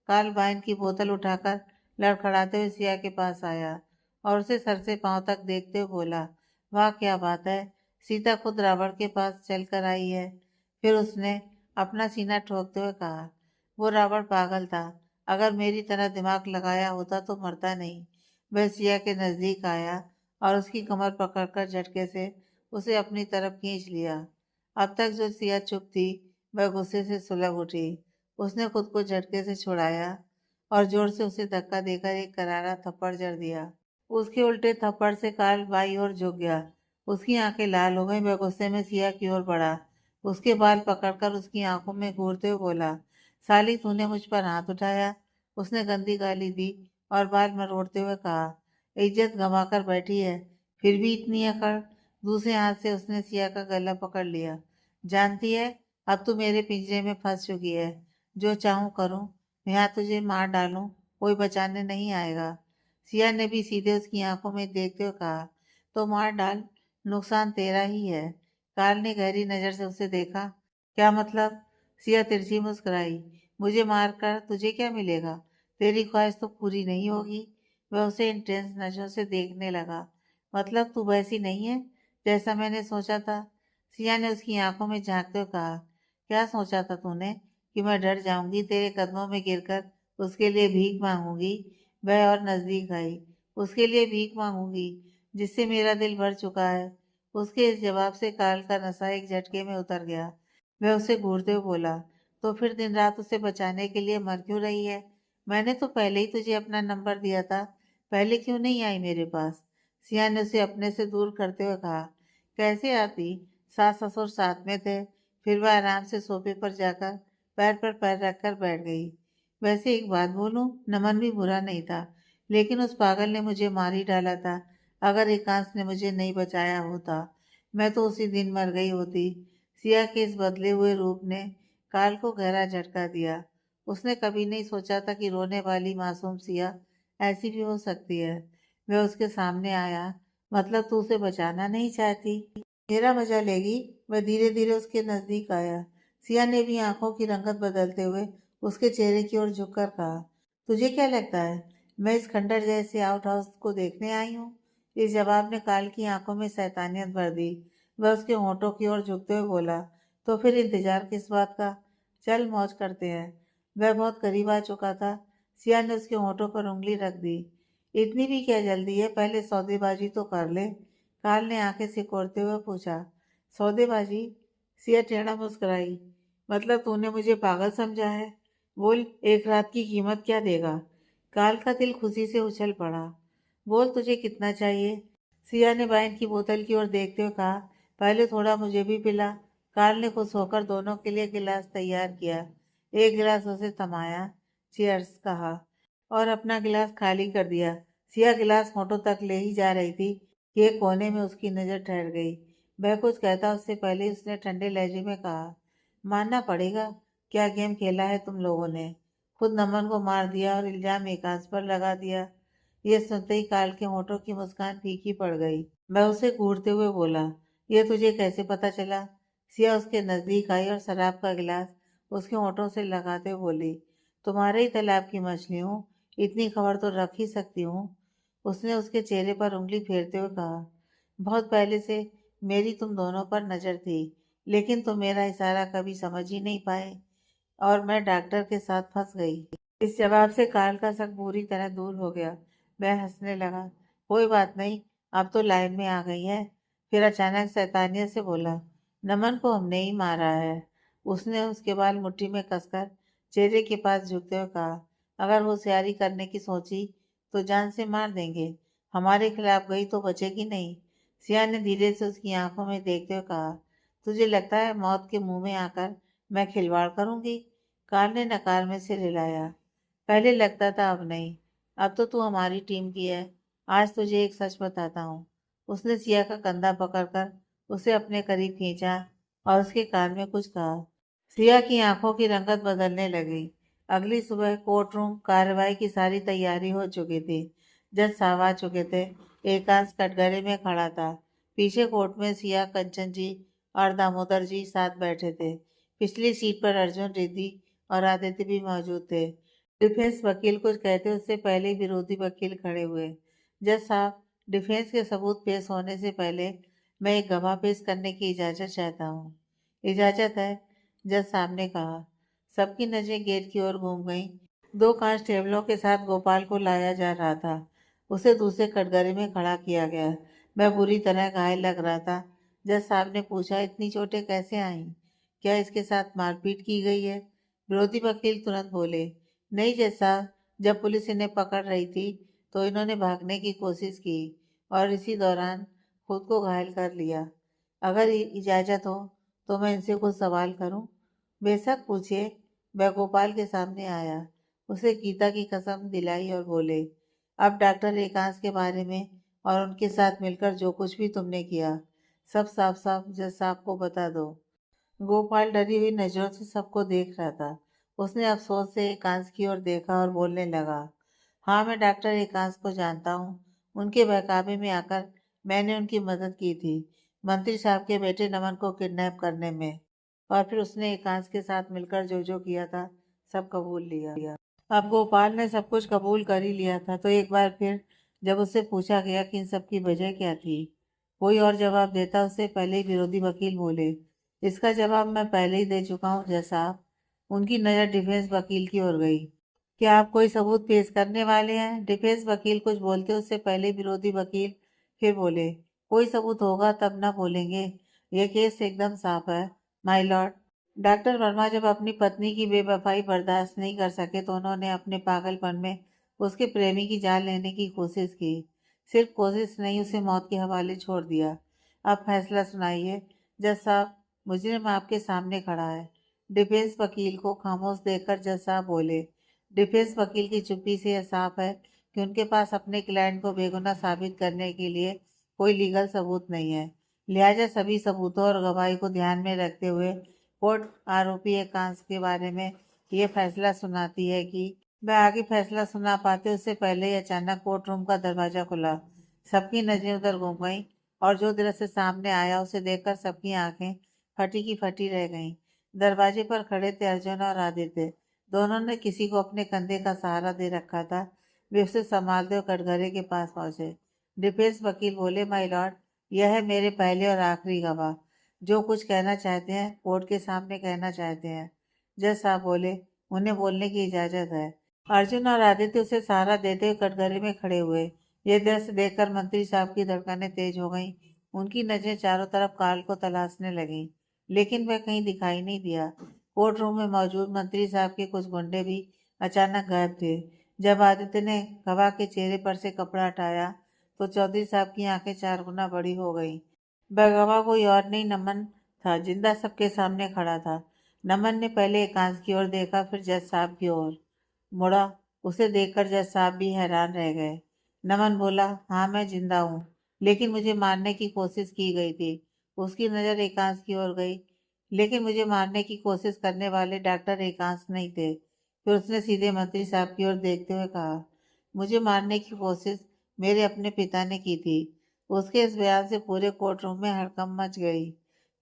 [SPEAKER 1] काल वाइन की बोतल उठाकर लड़खड़ाते हुए सिया के पास आया और उसे सर से पांव तक देखते हुए बोला, वाह क्या बात है, सीता खुद रावण के पास चलकर आई है। फिर उसने अपना सीना ठोकते हुए कहा, वो रावण पागल था, अगर मेरी तरह दिमाग लगाया होता तो मरता नहीं। वह सिया के नजदीक आया और उसकी कमर पकड़कर झटके से उसे अपनी तरफ खींच लिया। अब तक जो सिया चुप थी, वह गुस्से से सुलग उठी। उसने खुद को झटके से छुड़ाया और जोर से उसे धक्का देकर एक करारा थप्पड़ जड़ दिया। उसके उल्टे थप्पड़ से काल बाई ओर झुक गया। उसकी आंखें लाल हो गईं। वह गुस्से में सिया की ओर बढ़ा, उसके बाल पकड़कर उसकी आंखों में घूरते हुए बोला, साली तूने मुझ पर हाथ उठाया। उसने गंदी गाली दी और बाल मरोड़ते हुए कहा, इज्जत गंवाकर बैठी है, फिर भी इतनी अकड़। दूसरे हाथ से उसने सिया का गला पकड़ लिया। जानती है, अब तू मेरे पिंजरे में फंस चुकी है। जो चाहूं करूं, यहाँ तुझे मार डालूं, कोई बचाने नहीं आएगा। सिया ने भी सीधे उसकी आंखों में देखते हुए कहा, तो मार डाल, नुकसान तेरा ही है। काल ने गहरी नजर से उसे देखा। क्या मतलब? सिया तिरछी मुस्कुराई, मुझे मारकर तुझे क्या मिलेगा? तेरी ख्वाहिश तो पूरी नहीं होगी। वह उसे इंटेंस नजरों से देखने लगा। मतलब तू वैसी नहीं है जैसा मैंने सोचा था? सिया ने उसकी आंखों में झांकते हुए कहा, क्या सोचा था तूने, कि मैं डर जाऊंगी, तेरे कदमों में गिरकर उसके लिए भीख मांगूंगी? वह और नजदीक आई। उसके लिए भीख मांगूंगी, जिससे मेरा दिल भर चुका है। उसके इस जवाब से काल का नशा एक झटके में उतर गया। वह उसे घूरते हुए बोला, तो फिर दिन रात उसे बचाने के लिए मर क्यों रही है? मैंने तो पहले ही तुझे अपना नंबर दिया था, पहले क्यों नहीं आई मेरे पास? सिया ने उसे अपने से दूर करते हुए कहा, कैसे आती, सास ससुर साथ में थे। फिर वह आराम से सोफे पर जाकर पैर पर पैर रखकर बैठ गई। वैसे एक बात बोलूं, नमन भी बुरा नहीं था, लेकिन उस पागल ने मुझे मार ही डाला था। अगर एकांश ने मुझे नहीं बचाया होता, मैं तो उसी दिन मर गई होती। सिया के इस बदले हुए रूप ने काल को गहरा झटका दिया। उसने कभी नहीं सोचा था कि रोने वाली मासूम सिया ऐसी भी हो सकती है। वह उसके सामने आया, मतलब तू उसे बचाना नहीं चाहती, मेरा मजा लेगी? वह धीरे धीरे उसके नजदीक आया। सिया ने भी आंखों की रंगत बदलते हुए उसके चेहरे की ओर झुककर कहा, तुझे क्या लगता है मैं इस खंडर जैसे आउट हाउस को देखने आई हूँ? इस जवाब ने काल की आंखों में शैतानियत भर दी। वह उसके होंठों की ओर झुकते हुए बोला, तो फिर इंतजार किस बात का, चल मौज करते हैं। वह बहुत करीब आ चुका था। सिया ने उसके होंठों पर उंगली रख दी। इतनी भी क्या जल्दी है, पहले सौदेबाजी तो कर ले। काल ने आंखें सिकोड़ते हुए पूछा, सौदेबाजी? सिया टेढ़ा मुस्कुराई, मतलब तूने मुझे पागल समझा है? बोल, एक रात की कीमत क्या देगा? काल का दिल खुशी से उछल पड़ा। बोल तुझे कितना चाहिए? सिया ने वाइन की बोतल की ओर देखते हुए कहा, पहले थोड़ा मुझे भी पिला। काल ने खुश होकर दोनों के लिए गिलास तैयार किया। एक गिलास उसे थमाया, चीयर्स कहा और अपना गिलास खाली कर दिया। सिया गिलास होठों तक ले ही जा रही थी कि एक कोने में उसकी नजर ठहर गई। वह कुछ कहता उससे पहले उसने ठंडे लहजे में कहा, मानना पड़ेगा, क्या गेम खेला है तुम लोगों ने। खुद नमन को मार दिया और इल्जाम एकांश पर लगा दिया। ये सुनते ही काल के होठों की मुस्कान फीकी पड़ गई। मैं उसे घूरते हुए बोला, ये तुझे कैसे पता चला? सिया उसके नजदीक आई और शराब का गिलास उसके होठों से लगाते हुए बोली, तुम्हारे ही तालाब की मछली हूँ, इतनी खबर तो रख ही सकती हूँ। उसने उसके चेहरे पर उंगली फेरते हुए कहा, बहुत पहले से मेरी तुम दोनों पर नजर थी, लेकिन तुम मेरा इशारा कभी समझ ही नहीं पाए और मैं डॉक्टर के साथ फंस गई। इस जवाब से काल का शक पूरी तरह दूर हो गया। वह हंसने लगा, कोई बात नहीं, अब तो लाइन में आ गई है। फिर अचानक शैतानियत से बोला, नमन को हमने ही मारा है। उसने उसके बाल मुट्ठी में कसकर चेहरे के पास झुकते हुए कहा, अगर होशियारी करने की सोची तो जान से मार देंगे, हमारे खिलाफ गई तो बचेगी नहीं। सिया ने धीरे से उसकी आंखों में देखते हुए कहा, तुझे लगता है मौत के मुंह में आकर मैं खिलवाड़ करूंगी? काल ने नकार में सिर हिलाया, पहले लगता था, अब नहीं। अब तो तू हमारी टीम की है। आज तुझे एक सच बताता हूँ। उसने सिया का कंधा पकड़कर उसे अपने करीब खींचा। और उसके कान में कुछ कहा। सिया की आंखों की रंगत बदलने लगी। अगली सुबह कोर्ट रूम कार्रवाई की सारी तैयारी हो चुकी थी। जज साहब आ चुके थे। एकांश कटघरे में खड़ा था। पीछे कोर्ट में सिया, कंचन जी और दामोदर जी साथ बैठे थे। पिछली सीट पर अर्जुन, रिद्धि और आदित्य भी मौजूद थे। डिफेंस वकील कुछ कहते उससे पहले ही विरोधी वकील खड़े हुए। जज साहब, डिफेंस के सबूत पेश होने से पहले मैं एक गवाह पेश करने की इजाज़त चाहता हूँ। इजाज़त है, जज साहब ने कहा। सबकी नजरें गेट की ओर घूम गईं। 2 कांस्टेबलों के साथ गोपाल को लाया जा रहा था। उसे दूसरे कटघरे में खड़ा किया गया। मैं बुरी तरह घायल लग रहा था। जज साहब ने पूछा, इतनी चोटें कैसे आईं? क्या इसके साथ मारपीट की गई है? विरोधी वकील तुरंत बोले, नहीं जज साहब, जब पुलिस इन्हें पकड़ रही थी तो इन्होंने भागने की कोशिश की और इसी दौरान खुद को घायल कर लिया। अगर इजाज़त हो तो मैं इनसे कुछ सवाल करूं? बेशक पूछिए। वह गोपाल के सामने आया। उसे गीता की कसम दिलाई और बोले, अब डॉक्टर एकांश के बारे में और उनके साथ मिलकर जो कुछ भी तुमने किया, सब साफ साफ जज साहब को बता दो। गोपाल डरी हुई नजरों से सबको देख रहा था। उसने अफसोस से एकांश की ओर देखा और बोलने लगा, हाँ मैं डॉक्टर एकांश को जानता हूँ। उनके बहकावे में आकर मैंने उनकी मदद की थी मंत्री साहब के बेटे नमन को किडनैप करने में। और फिर उसने एकांश के साथ मिलकर जो जो किया था सब कबूल लिया। अब गोपाल ने सब कुछ कबूल कर ही लिया था तो एक बार फिर जब उससे पूछा गया कि इन सब की वजह क्या थी, कोई और जवाब देता उससे पहले ही विरोधी वकील बोले, इसका जवाब मैं पहले ही दे चुका हूँ जज साहब। उनकी नज़र डिफेंस वकील की ओर गई। क्या आप कोई सबूत पेश करने वाले हैं? डिफेंस वकील कुछ बोलते उससे पहले विरोधी वकील फिर बोले, कोई सबूत होगा तब ना बोलेंगे। यह केस एकदम साफ है माय लॉर्ड। डॉक्टर वर्मा जब अपनी पत्नी की बेवफाई बर्दाश्त नहीं कर सके तो उन्होंने अपने पागलपन में उसके प्रेमी की जान लेने की कोशिश की। सिर्फ कोशिश नहीं, उसे मौत के हवाले छोड़ दिया। अब फैसला सुनाइए जज साहब। मुजरिम आपके सामने खड़ा है। डिफेंस वकील को खामोश देखकर जज साहब बोले। डिफेंस वकील की चुप्पी से यह साफ है कि उनके पास अपने क्लाइंट को बेगुनाह साबित करने के लिए कोई लीगल सबूत नहीं है। लिहाजा सभी सबूतों और गवाही को ध्यान में रखते हुए कोर्ट आरोपी एकांश के बारे में ये फैसला सुनाती है कि वह आगे फैसला सुना पाते उससे पहले ही अचानक कोर्ट रूम का दरवाजा खुला। सबकी नजरें उधर घूम गईं और जो दृश्य सामने आया उसे देखकर सबकी आंखें फटी की फटी रह गईं। दरवाजे पर खड़े थे अर्जुन और आदित्य। दोनों ने किसी को अपने कंधे का सहारा दे रखा था। वे उसे संभालते हुए कटघरे के पास पहुंचे। डिफेंस वकील बोले, माय लॉर्ड, यह है मेरे पहले और आखिरी गवाह। जो कुछ कहना चाहते हैं कोर्ट के सामने कहना चाहते हैं। जज साहब बोले, उन्हें बोलने की इजाजत है। अर्जुन और आदित्य उसे सहारा देते हुए कटघरे में खड़े हुए। ये दृश्य देखकर मंत्री साहब की धड़कनें तेज हो गईं। उनकी नजरें चारों तरफ काल को तलाशने लगीं, लेकिन वह कहीं दिखाई नहीं दिया। कोर्ट रूम में मौजूद मंत्री साहब के कुछ गुंडे भी अचानक गायब थे। जब आदित्य ने गवाह के चेहरे पर से कपड़ा हटाया तो चौधरी साहब की आंखें 4 गुना बड़ी हो गईं। वह गवाह कोई और नहीं, नमन था, जिंदा सबके सामने खड़ा था। नमन ने पहले एकांश की ओर देखा, फिर जज साहब की ओर मुड़ा। उसे देखकर जज साहब भी हैरान रह गए। नमन बोला, हाँ मैं जिंदा हूँ, लेकिन मुझे मारने की कोशिश की गई थी। उसकी नज़र एकांश की ओर गई। लेकिन मुझे मारने की कोशिश करने वाले डॉक्टर एकांश नहीं थे। फिर उसने सीधे मंत्री साहब की ओर देखते हुए कहा, मुझे मारने की कोशिश मेरे अपने पिता ने की थी। उसके इस बयान से पूरे कोर्ट रूम में हड़कंप मच गई।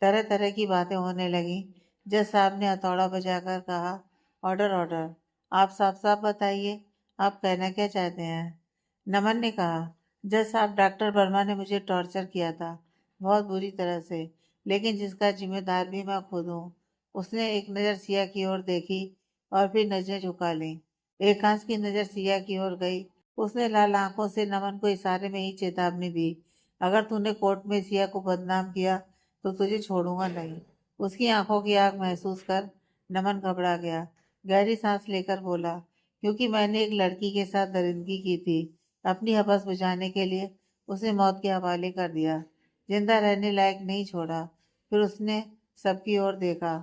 [SPEAKER 1] तरह तरह की बातें होने लगी। जज साहब ने हथौड़ा बजाकर कहा, ऑर्डर ऑर्डर। आप साफ साफ बताइए, आप कहना क्या चाहते हैं? नमन ने कहा, जज साहब, डॉक्टर वर्मा ने मुझे टॉर्चर किया था, बहुत बुरी तरह से, लेकिन जिसका जिम्मेदार भी मैं खुद हूँ। उसने एक नज़र सिया की ओर देखी और फिर नजरें झुका ली। एकांश की नज़र सिया की ओर गई। उसने लाल आंखों से नमन को इशारे में ही चेतावनी दी, अगर तूने कोर्ट में सिया को बदनाम किया तो तुझे छोड़ूंगा नहीं। उसकी आंखों की आग महसूस कर नमन घबरा गया। गहरी सांस लेकर बोला, क्योंकि मैंने एक लड़की के साथ दरिंदगी की थी। अपनी हवस बुझाने के लिए उसे मौत के हवाले कर दिया, जिंदा रहने लायक नहीं छोड़ा। फिर उसने सबकी ओर देखा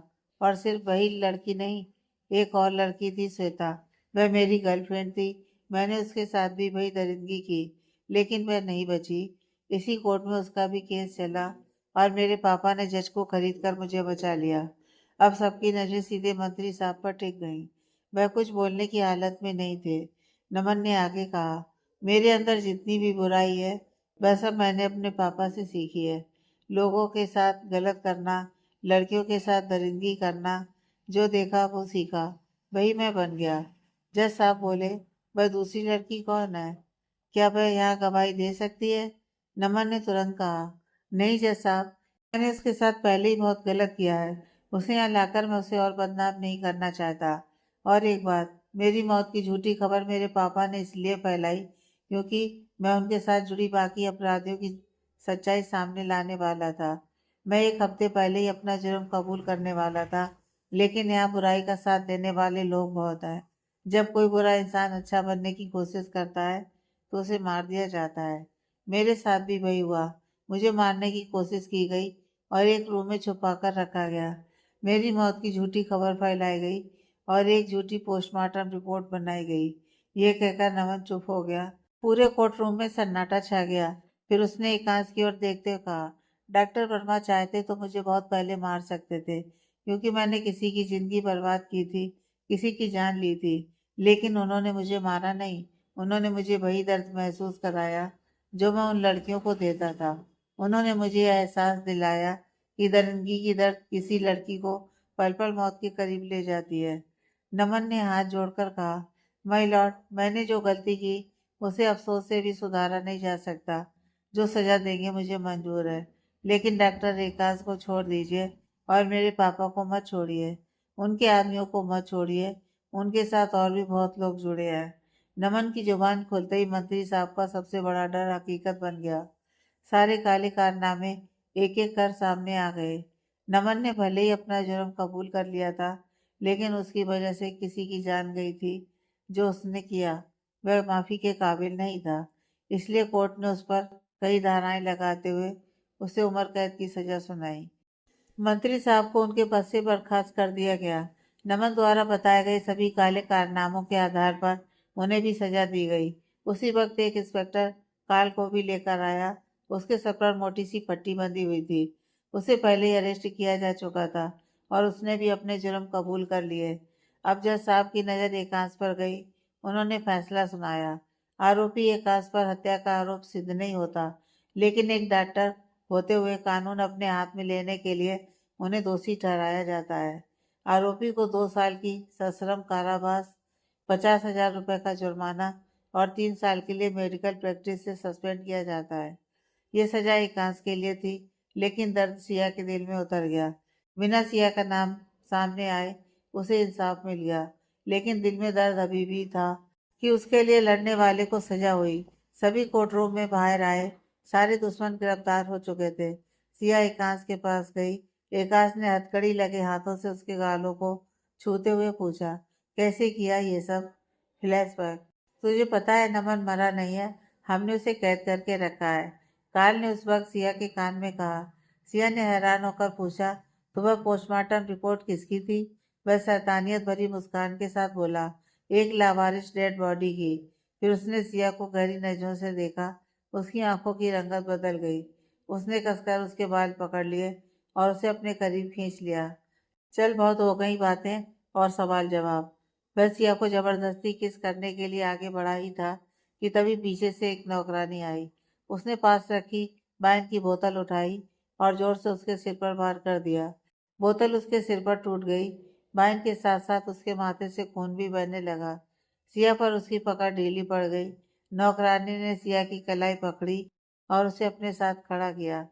[SPEAKER 1] और सिर्फ वही लड़की नहीं, एक और लड़की थी, श्वेता। वह मेरी गर्लफ्रेंड थी। मैंने उसके साथ भी वही दरिंदगी की, लेकिन वह नहीं बची। इसी कोर्ट में उसका भी केस चला और मेरे पापा ने जज को खरीद कर मुझे बचा लिया। अब सबकी नजरें सीधे मंत्री साहब पर टिक गईं। वह कुछ बोलने की हालत में नहीं थे। नमन ने आगे कहा, मेरे अंदर जितनी भी बुराई है वह सब मैंने अपने पापा से सीखी है। लोगों के साथ गलत करना, लड़कियों के साथ दरिंदगी करना, जो देखा वो सीखा, वही मैं बन गया। जज साहब बोले, वह दूसरी लड़की कौन है? क्या वह यहाँ गवाही दे सकती है? नमन ने तुरंत कहा, नहीं जज साहब, मैंने उसके साथ पहले ही बहुत गलत किया है। उसे यहाँ लाकर मैं उसे और बदनाम नहीं करना चाहता। और एक बात, मेरी मौत की झूठी खबर मेरे पापा ने इसलिए फैलाई क्योंकि मैं उनके साथ जुड़ी बाकी अपराधियों की सच्चाई सामने लाने वाला था। मैं एक हफ्ते पहले ही अपना जुर्म कबूल करने वाला था, लेकिन यहाँ बुराई का साथ देने वाले लोग बहुत हैं। जब कोई बुरा इंसान अच्छा बनने की कोशिश करता है तो उसे मार दिया जाता है। मेरे साथ भी वही हुआ। मुझे मारने की कोशिश की गई और एक रूम में छुपा कर रखा गया। मेरी मौत की झूठी खबर फैलाई गई और एक झूठी पोस्टमार्टम रिपोर्ट बनाई गई। ये कहकर नमन चुप हो गया। पूरे कोर्ट रूम में सन्नाटा छा गया। फिर उसने एकांश की ओर देखते हुए कहा, डॉक्टर वर्मा चाहते तो मुझे बहुत पहले मार सकते थे, क्योंकि मैंने किसी की जिंदगी बर्बाद की थी, किसी की जान ली थी। लेकिन उन्होंने मुझे मारा नहीं। उन्होंने मुझे वही दर्द महसूस कराया जो मैं उन लड़कियों को देता था। उन्होंने मुझे यह एहसास दिलाया कि दरिंदगी की दर्द किसी लड़की को पल पल मौत के करीब ले जाती है। नमन ने हाथ जोड़कर कहा, माय लॉर्ड, मैंने जो गलती की उसे अफसोस से भी सुधारा नहीं जा सकता। जो सजा देंगे मुझे मंजूर है, लेकिन डॉक्टर रेखास को छोड़ दीजिए और मेरे पापा को मत छोड़िए। उनके आदमियों को मत छोड़िए। उनके साथ और भी बहुत लोग जुड़े हैं। नमन की जुबान खुलते ही मंत्री साहब का सबसे बड़ा डर हकीकत बन गया। सारे काले कारनामे एक एक कर सामने आ गए। नमन ने भले ही अपना जुर्म कबूल कर लिया था, लेकिन उसकी वजह से किसी की जान गई थी। जो उसने किया वह माफी के काबिल नहीं था। इसलिए कोर्ट ने उस पर कई धाराएं लगाते हुए उसे उम्र कैद की सजा सुनाई। मंत्री साहब को उनके पद से बर्खास्त कर दिया गया। नमन द्वारा बताए गए सभी काले कारनामों के आधार पर उन्हें भी सजा दी गई। उसी वक्त एक इंस्पेक्टर काल को भी लेकर आया। उसके सर पर मोटी सी पट्टी बंधी हुई थी। उसे पहले ही अरेस्ट किया जा चुका था और उसने भी अपने जुर्म कबूल कर लिए। अब जज साहब की नज़र एकांश पर गई। उन्होंने फैसला सुनाया। आरोपी एकांश पर हत्या का आरोप सिद्ध नहीं होता, लेकिन एक डॉक्टर होते हुए कानून अपने हाथ में लेने के लिए उन्हें दोषी ठहराया जाता है। आरोपी को 2 साल की सश्रम कारावास, 50,000 रुपये का जुर्माना और 3 साल के लिए मेडिकल प्रैक्टिस से सस्पेंड किया जाता है। ये सजा एकांश के लिए थी, लेकिन दर्द सिया के दिल में उतर गया। बिना सिया का नाम सामने आए उसे इंसाफ मिल गया, लेकिन दिल में दर्द अभी भी था कि उसके लिए लड़ने वाले को सजा हुई। सभी कोर्ट रूम में बाहर आए। सारे दुश्मन गिरफ्तार हो चुके थे। सिया एकांश के पास गई। एकांश ने हथकड़ी लगे हाथों से उसके गालों को छूते हुए पूछा, कैसे किया ये सब? फ्लैशबैक, तुझे पता है नमन मरा नहीं है, हमने उसे कैद करके रखा है। काल ने उस वक्त सिया के कान में कहा। सिया ने हैरान होकर पूछा, तो वह पोस्टमार्टम रिपोर्ट किसकी थी? वह शैतानियत भरी मुस्कान के साथ बोला, एक लावारिस डेड बॉडी की। फिर उसने सिया को गहरी नजरों से देखा। उसकी आंखों की रंगत बदल गई। उसने कसकर उसके बाल पकड़ लिए और उसे अपने करीब खींच लिया। चल, बहुत हो गई बातें और सवाल जवाब। वह सिया को जबरदस्ती किस करने के लिए आगे बढ़ा ही था कि तभी पीछे से एक नौकरानी आई। उसने पास रखी वाइन की बोतल उठाई और जोर से उसके सिर पर वार कर दिया। बोतल उसके सिर पर टूट गई। वाइन के साथ साथ उसके माथे से खून भी बहने लगा। सिया पर उसकी पकड़ ढीली पड़ गई। नौकरानी ने सिया की कलाई पकड़ी और उसे अपने साथ खड़ा किया।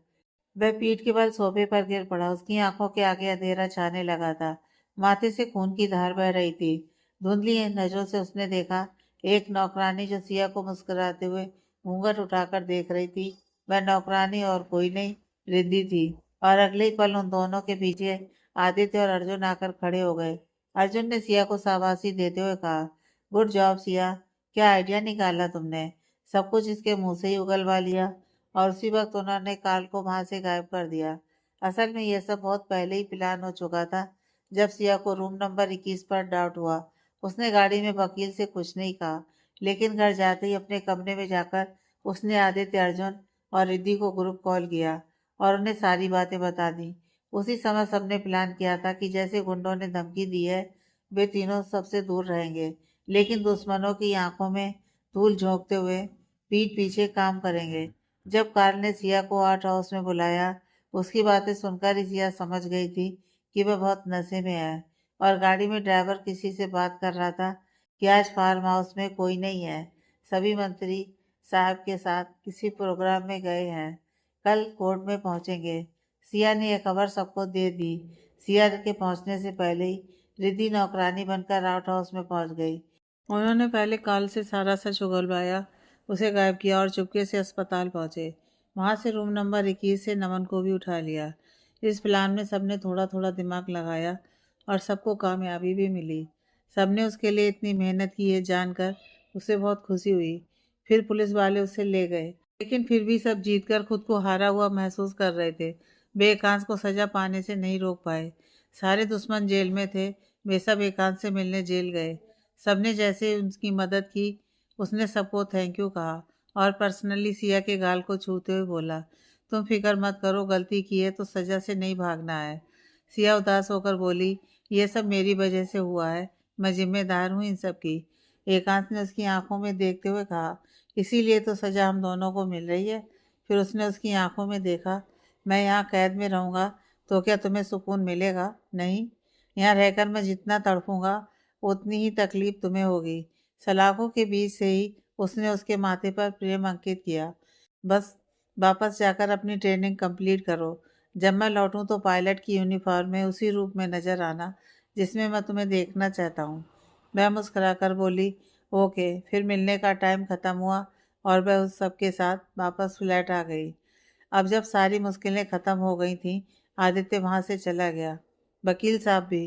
[SPEAKER 1] वह पीठ के बल सोफे पर गिर पड़ा। उसकी आंखों के आगे अंधेरा छाने लगा था। माथे से खून की धार बह रही थी। धुंधली नजरों से उसने देखा एक नौकरानी जो सिया को मुस्कुराते हुए घूंघट उठाकर देख रही थी। वह नौकरानी और कोई नहीं, रिद्धि थी। और अगले ही पल उन दोनों के पीछे आदित्य और अर्जुन आकर खड़े हो गए। अर्जुन ने सिया को शाबाशी देते हुए कहा, गुड जॉब सिया, क्या आइडिया निकाला तुमने। सब कुछ इसके मुंह से ही उगलवा लिया। और उसी वक्त उन्होंने काल को वहां से गायब कर दिया। असल में यह सब बहुत पहले ही प्लान हो चुका था। जब सिया को रूम नंबर 21 पर डाउट हुआ, उसने गाड़ी में वकील से कुछ नहीं कहा, लेकिन घर जाते ही अपने कमरे में जाकर उसने आदित्य, अर्जुन और रिद्धि को ग्रुप कॉल किया और उन्हें सारी बातें बता दी। उसी समय सबने प्लान किया था कि जैसे गुंडों ने धमकी दी है, वे तीनों सबसे दूर रहेंगे, लेकिन दुश्मनों की आंखों में धूल झोंकते हुए पीठ पीछे काम करेंगे। जब कार्ल ने सिया को आर्ट हाउस में बुलाया, उसकी बातें सुनकर ही सिया समझ गई थी कि वह बहुत नशे में है, और गाड़ी में ड्राइवर किसी से बात कर रहा था कि आज फार्म हाउस में कोई नहीं है, सभी मंत्री साहब के साथ किसी प्रोग्राम में गए हैं, कल कोर्ट में पहुंचेंगे। सिया ने यह खबर सबको दे दी। सिया के पहुंचने से पहले ही रिद्धि नौकरानी बनकर आउट हाउस में पहुंच गई। उन्होंने पहले कार्ल से सारा सच उगलवाया, उसे गायब किया और चुपके से अस्पताल पहुंचे। वहां से रूम नंबर 21 से नमन को भी उठा लिया। इस प्लान में सबने थोड़ा थोड़ा दिमाग लगाया और सबको कामयाबी भी मिली। सबने उसके लिए इतनी मेहनत की है जानकर उसे बहुत खुशी हुई। फिर पुलिस वाले उसे ले गए, लेकिन फिर भी सब जीतकर खुद को हारा हुआ महसूस कर रहे थे। वे एकांश को सजा पाने से नहीं रोक पाए। सारे दुश्मन जेल में थे, वे सब एकांश से मिलने जेल गए। सबने जैसे उसकी मदद की, उसने सबको थैंक यू कहा और पर्सनली सिया के गाल को छूते हुए बोला, तुम फिक्र मत करो, गलती की है तो सजा से नहीं भागना है। सिया उदास होकर बोली, ये सब मेरी वजह से हुआ है, मैं जिम्मेदार हूँ इन सब की। एकांश ने उसकी आंखों में देखते हुए कहा, इसीलिए तो सजा हम दोनों को मिल रही है। फिर उसने उसकी आंखों में देखा, मैं यहाँ कैद में रहूँगा तो क्या तुम्हें सुकून मिलेगा? नहीं, यहाँ रहकर मैं जितना तड़पूंगा उतनी ही तकलीफ तुम्हें होगी। सलाखों के बीच से ही उसने उसके माथे पर प्रेम अंकित किया। बस वापस जाकर अपनी ट्रेनिंग कंप्लीट करो। जब मैं लौटूं तो पायलट की यूनिफॉर्म में उसी रूप में नजर आना जिसमें मैं तुम्हें देखना चाहता हूँ। वह मुस्कुराकर बोली, ओके। फिर मिलने का टाइम ख़त्म हुआ और वह उस सबके साथ वापस फ्लैट आ गई। अब जब सारी मुश्किलें ख़त्म हो गई थीं, आदित्य वहाँ से चला गया। वकील साहब भी।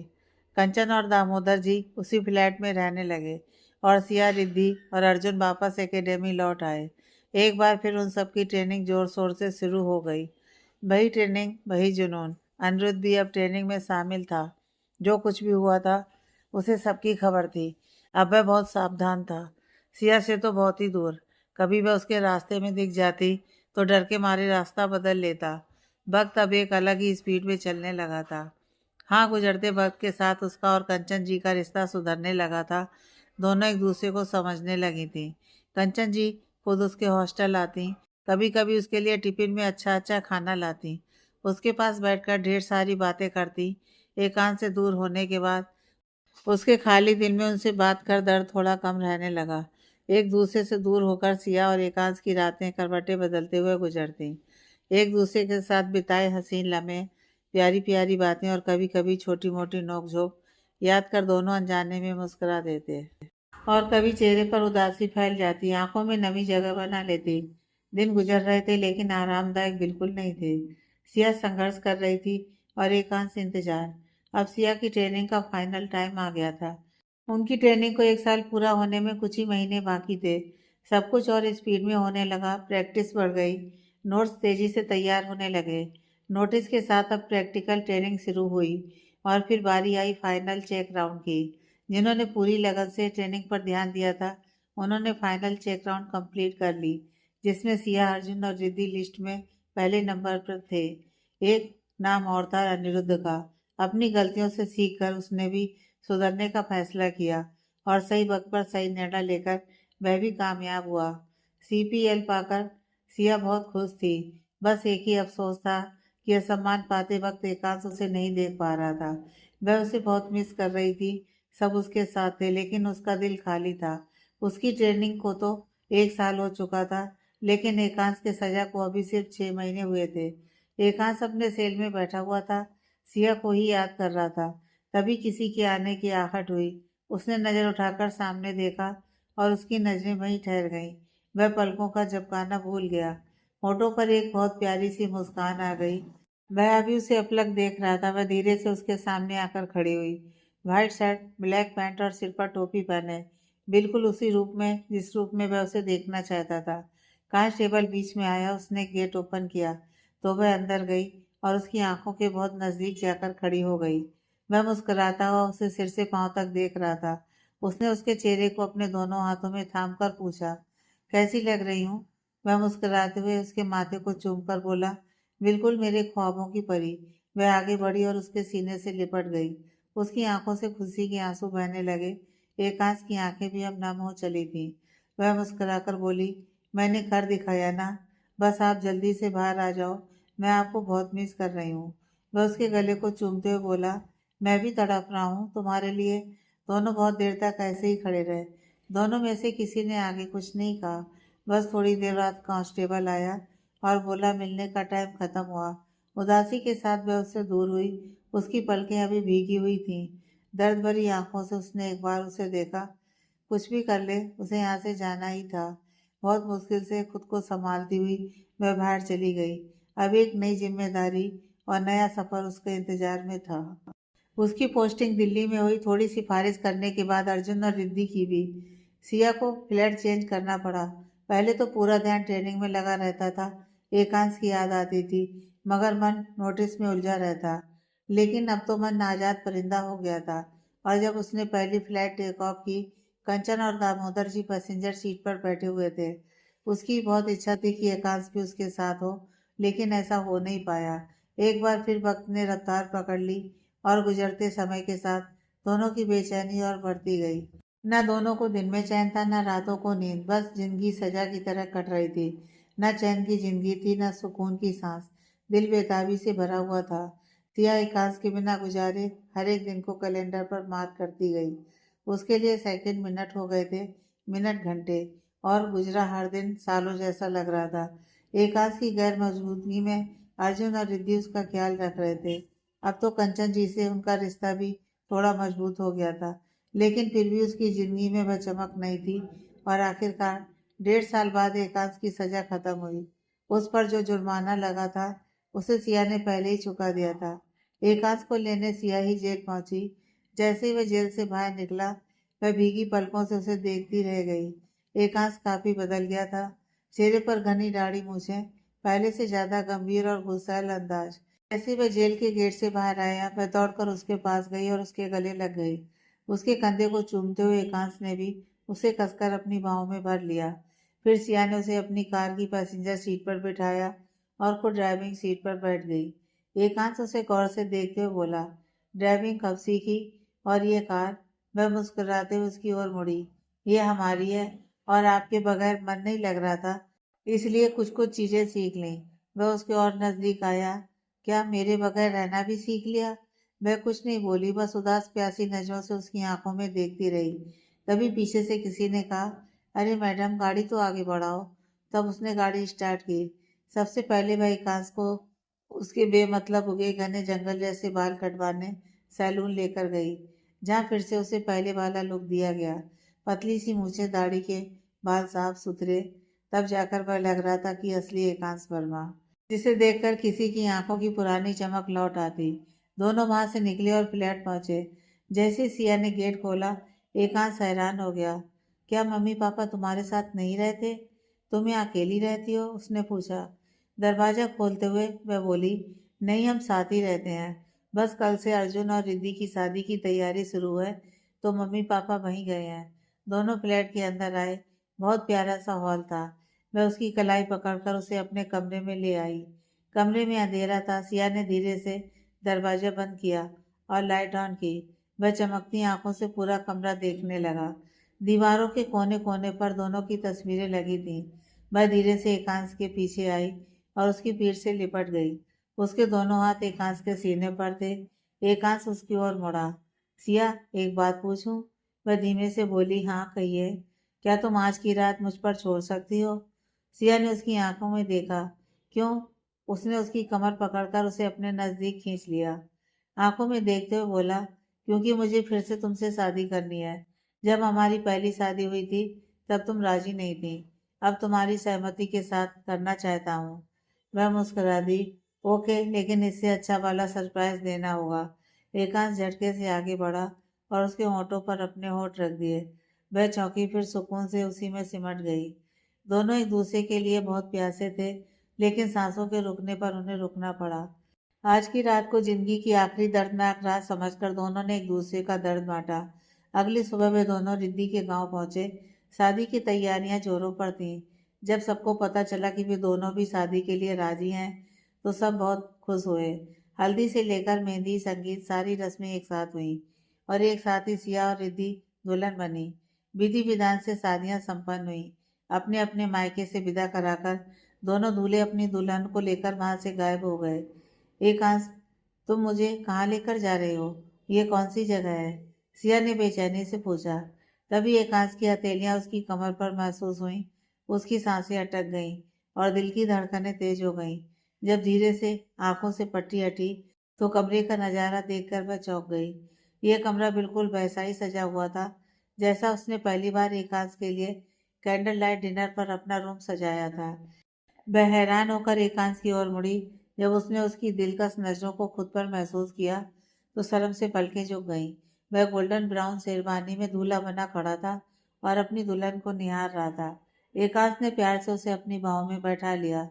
[SPEAKER 1] कंचन और दामोदर जी उसी फ्लैट में रहने लगे और सिया, रिद्धि और अर्जुन वापस एकेडमी लौट आए। एक बार फिर उन सबकी ट्रेनिंग जोर शोर से शुरू हो गई। वही ट्रेनिंग, वही जुनून। अनिरुद्ध भी अब ट्रेनिंग में शामिल था। जो कुछ भी हुआ था उसे सबकी खबर थी। अब वह बहुत सावधान था, सिया से तो बहुत ही दूर। कभी वह उसके रास्ते में दिख जाती तो डर के मारे रास्ता बदल लेता। वक्त अब एक अलग ही स्पीड में चलने लगा था। हाँ, गुजरते वक्त के साथ उसका और कंचन जी का रिश्ता सुधरने लगा था। दोनों एक दूसरे को समझने लगी थी। कंचन जी खुद उसके हॉस्टल आती, कभी कभी उसके लिए टिफिन में अच्छा अच्छा खाना लाती, उसके पास बैठकर ढेर सारी बातें करती। एकांत से दूर होने के बाद उसके खाली दिल में उनसे बात कर दर्द थोड़ा कम रहने लगा। एक दूसरे से दूर होकर सिया और एकांश की रातें करवटें बदलते हुए गुजरती। एक दूसरे के साथ बिताए हसीन लम्हे, प्यारी प्यारी बातें और कभी कभी छोटी मोटी नोक-झोंक याद कर दोनों अनजाने में मुस्कुरा देते। और कभी चेहरे पर उदासी फैल जाती, आंखों में नमी जगह बना लेती। दिन गुजर रहे थे लेकिन आरामदायक बिल्कुल नहीं थे। सिया संघर्ष कर रही थी और एकांश इंतजार। अब सिया की ट्रेनिंग का फाइनल टाइम आ गया था। उनकी ट्रेनिंग को एक साल पूरा होने में कुछ ही महीने बाकी थे। सब कुछ और स्पीड में होने लगा, प्रैक्टिस बढ़ गई, नोट्स तेजी से तैयार होने लगे। नोटिस के साथ अब प्रैक्टिकल ट्रेनिंग शुरू हुई और फिर बारी आई फाइनल चेक राउंड की। जिन्होंने पूरी लगन से ट्रेनिंग पर ध्यान दिया था, उन्होंने फाइनल चेक राउंड कंप्लीट कर ली, जिसमें सिया, अर्जुन और रिद्धि लिस्ट में पहले नंबर पर थे। एक नाम और था अनिरुद्ध का। अपनी गलतियों से सीखकर उसने भी सुधरने का फैसला किया और सही वक्त पर सही निर्णय लेकर वह भी कामयाब हुआ। सीपीएल पाकर सिया बहुत खुश थी। बस एक ही अफसोस था कि यह सम्मान पाते वक्त एकांश उसे नहीं देख पा रहा था। वह उसे बहुत मिस कर रही थी। सब उसके साथ थे लेकिन उसका दिल खाली था। उसकी ट्रेनिंग को तो एक साल हो चुका था, लेकिन एकांश के सजा को अभी सिर्फ 6 महीने हुए थे। एकांश अपने सेल में बैठा हुआ था, सिया को ही याद कर रहा था। तभी किसी के आने की आहट हुई। उसने नजर उठाकर सामने देखा और उसकी नजरें वहीं ठहर गईं। वह पलकों का झपकाना भूल गया। होठों पर एक बहुत प्यारी सी मुस्कान आ गई। वह अभी उसे अपलक देख रहा था। वह धीरे से उसके सामने आकर खड़ी हुई, व्हाइट शर्ट, ब्लैक पैंट और सिर पर टोपी पहने, बिल्कुल उसी रूप में जिस रूप में वह उसे देखना चाहता था। कांस्टेबल बीच में आया, उसने गेट ओपन किया तो वह अंदर गई और उसकी आंखों के बहुत नजदीक जाकर खड़ी हो गई। वह मुस्कुराता हुआ उसे सिर से पांव तक देख रहा था। उसने उसके चेहरे को अपने दोनों हाथों में थाम कर पूछा, कैसी लग रही हूँ? वह मुस्कुराते हुए उसके माथे को चूमकर बोला, बिल्कुल मेरे ख्वाबों की परी। वह आगे बढ़ी और उसके सीने से लिपट गई। उसकी आंखों से खुशी के आंसू बहने लगे। एकांश की आंखें भी अब नम हो चली थीं। वह मुस्कुराकर बोली, मैंने कर दिखाया ना। बस आप जल्दी से बाहर आ जाओ। मैं आपको बहुत मिस कर रही हूँ। वह उसके गले को चूमते हुए बोला, मैं भी तड़प रहा हूँ तुम्हारे लिए। दोनों बहुत देर तक ऐसे ही खड़े रहे। दोनों में से किसी ने आगे कुछ नहीं कहा। बस थोड़ी देर बाद कांस्टेबल आया और बोला, मिलने का टाइम खत्म हुआ। उदासी के साथ वह उससे दूर हुई। उसकी पलकें अभी भीगी हुई थीं। दर्द भरी आंखों से उसने एक बार उसे देखा। कुछ भी कर ले, उसे यहाँ से जाना ही था। बहुत मुश्किल से खुद को संभालती हुई वह बाहर चली गई। अब एक नई जिम्मेदारी और नया सफर उसके इंतजार में था। उसकी पोस्टिंग दिल्ली में हुई। थोड़ी सिफारिश करने के बाद अर्जुन और रिद्धि की भी। सिया को फ्लैट चेंज करना पड़ा। पहले तो पूरा ध्यान ट्रेनिंग में लगा रहता था। एकांश की याद आती थी, मगर मन नोटिस में उलझा रहता। लेकिन अब तो मन आजाद परिंदा हो गया था। और जब उसने पहली फ्लाइट टेक ऑफ की, कंचन और दामोदर जी पैसेंजर सीट पर बैठे हुए थे। उसकी बहुत इच्छा थी कि एकांश भी उसके साथ हो, लेकिन ऐसा हो नहीं पाया। एक बार फिर वक्त ने रफ्तार पकड़ ली और गुजरते समय के साथ दोनों की बेचैनी और बढ़ती गई। न दोनों को दिन में चैन था, न रातों को नींद। बस जिंदगी सजा की तरह कट रही थी। न चैन की जिंदगी थी, न सुकून की सांस। दिल बेताबी से भरा हुआ था। सिया एकांश के बिना गुजारे हर एक दिन को कैलेंडर पर मार्क करती गई। उसके लिए सेकंड मिनट हो गए थे, मिनट घंटे, और गुजरा हर दिन सालों जैसा लग रहा था। एकांश की गैर मौजूदगी में अर्जुन और रिद्धि उसका ख्याल रख रहे थे। अब तो कंचन जी से उनका रिश्ता भी थोड़ा मजबूत हो गया था, लेकिन फिर भी उसकी जिंदगी में वह चमक नहीं थी। और आखिरकार 1.5 साल बाद एकांश की सजा खत्म हुई। उस पर जो जुर्माना लगा था, उसे सिया ने पहले ही चुका दिया था। एकांश को लेने सिया ही जेल पहुंची। जैसे ही वह जेल से बाहर निकला, वह भीगी पलकों से उसे देखती रह गई। एकांश काफी बदल गया था। चेहरे पर घनी दाढ़ी, मूछें, पहले से ज्यादा गंभीर और गुस्सैल अंदाज। जैसे वह जेल के गेट से बाहर आया, वह दौड़कर उसके पास गई और उसके गले लग गई। उसके कंधे को चूमते हुए एकांश ने भी उसे कसकर अपनी बाहों में भर लिया। फिर सिया ने उसे अपनी कार की पैसेंजर सीट पर बिठाया और खुद ड्राइविंग सीट पर बैठ गई। एकांश उसे गौर से देखते हुए बोला, ड्राइविंग कब सीखी? और ये कार? वह मुस्कुराते हुए उसकी ओर मुड़ी। ये हमारी है, और आपके बगैर मन नहीं लग रहा था, इसलिए कुछ कुछ चीजें सीख लें। वह उसके और नजदीक आया। क्या मेरे बगैर रहना भी सीख लिया? वह कुछ नहीं बोली, बस उदास प्यासी नजरों से उसकी आंखों में देखती रही। तभी पीछे से किसी ने कहा, अरे मैडम, गाड़ी तो आगे बढ़ाओ। तब उसने गाड़ी स्टार्ट की। सबसे पहले वह एकांश को उसके बेमतलब उगे घने जंगल जैसे बाल कटवाने सैलून लेकर गई, जहाँ फिर से उसे पहले वाला लुक दिया गया। पतली सी मूछें, दाढ़ी के बाल साफ सुथरे। तब जाकर वह लग रहा था कि असली एकांश वर्मा, जिसे देखकर किसी की आंखों की पुरानी चमक लौट आती। दोनों वहां से निकले और फ्लैट पहुंचे। जैसे ही सिया ने गेट खोला, एकांश हैरान हो गया। क्या मम्मी पापा तुम्हारे साथ नहीं रहते? तुम यहाँ अकेली रहती हो? उसने पूछा। दरवाजा खोलते हुए वह बोली, नहीं, हम साथ ही रहते हैं। बस कल से अर्जुन और रिद्धि की शादी की तैयारी शुरू है, तो मम्मी पापा वहीं गए हैं। दोनों फ्लैट के अंदर आए। बहुत प्यारा सा हॉल था। वह उसकी कलाई पकड़कर उसे अपने कमरे में ले आई। कमरे में अंधेरा था। सिया ने धीरे से दरवाजा बंद किया और लाइट ऑन की। वह चमकती आंखों से पूरा कमरा देखने लगा। दीवारों के कोने कोने पर दोनों की तस्वीरें लगी थीं। वह धीरे से एकांश के पीछे आई और उसकी पीठ से लिपट गई। उसके दोनों हाथ एकांश के सीने पर थे। एकांश उसकी ओर मुड़ा। सिया, एक बात पूछूं? वह धीमे से बोली, हाँ कहिए। क्या तुम आज की रात मुझ पर छोड़ सकती हो? सिया ने उसकी आंखों में देखा। क्यों? उसने उसकी कमर पकड़कर उसे अपने नजदीक खींच लिया। आंखों में देखते हुए बोला, क्योंकि मुझे फिर से तुमसे शादी करनी है। जब हमारी पहली शादी हुई थी, तब तुम राजी नहीं थी। अब तुम्हारी सहमति के साथ करना चाहता हूँ। वह मुस्कुरा दी। ओके, लेकिन इससे अच्छा वाला सरप्राइज देना होगा। एकांश झटके से आगे बढ़ा और उसके होंठों पर अपने होंठ रख दिए। वह चौंकी, फिर सुकून से उसी में सिमट गई। दोनों एक दूसरे के लिए बहुत प्यासे थे, लेकिन सांसों के रुकने पर उन्हें रुकना पड़ा। आज की रात को जिंदगी की आखिरी दर्दनाक रात समझकर दोनों ने एक दूसरे का दर्द बांटा। अगली सुबह वे दोनों रिद्धि के गांव पहुंचे। शादी की तैयारियां जोरों पर थीं। जब सबको पता चला कि वे दोनों भी शादी के लिए राजी हैं, तो सब बहुत खुश हुए। हल्दी से लेकर मेहंदी, संगीत, सारी रस्में एक साथ हुई और एक साथ ही सिया और रिद्धि दुल्हन बनी। विधि विधान से शादियां संपन्न हुई। अपने अपने मायके से विदा कराकर दोनों दूल्हे अपनी दुल्हन को लेकर वहां से गायब हो गए। एकांश, तुम मुझे कहाँ लेकर जा रहे हो? ये कौन सी जगह है? सिया ने बेचैनी से पूछा। तभी एकांश की हथेलियां उसकी कमर पर महसूस हुईं। उसकी सांसें अटक गईं और दिल की धड़कनें तेज हो गईं। जब धीरे से आंखों से पट्टी हटी तो कमरे का नजारा देखकर वह चौंक गई। यह कमरा बिल्कुल वैसा ही सजा हुआ था जैसा उसने पहली बार एकांश के लिए कैंडल लाइट डिनर पर अपना रूम सजाया था। वह हैरान होकर एकांश की ओर मुड़ी। जब उसने उसकी दिलकश नजरों को खुद पर महसूस किया तो शर्म से पलकें झुक गईं। वह गोल्डन ब्राउन शेरवानी में दूल्हा बना खड़ा था और अपनी दुल्हन को निहार रहा था। एकांश ने प्यार से उसे अपनी बाहों में बैठा लिया,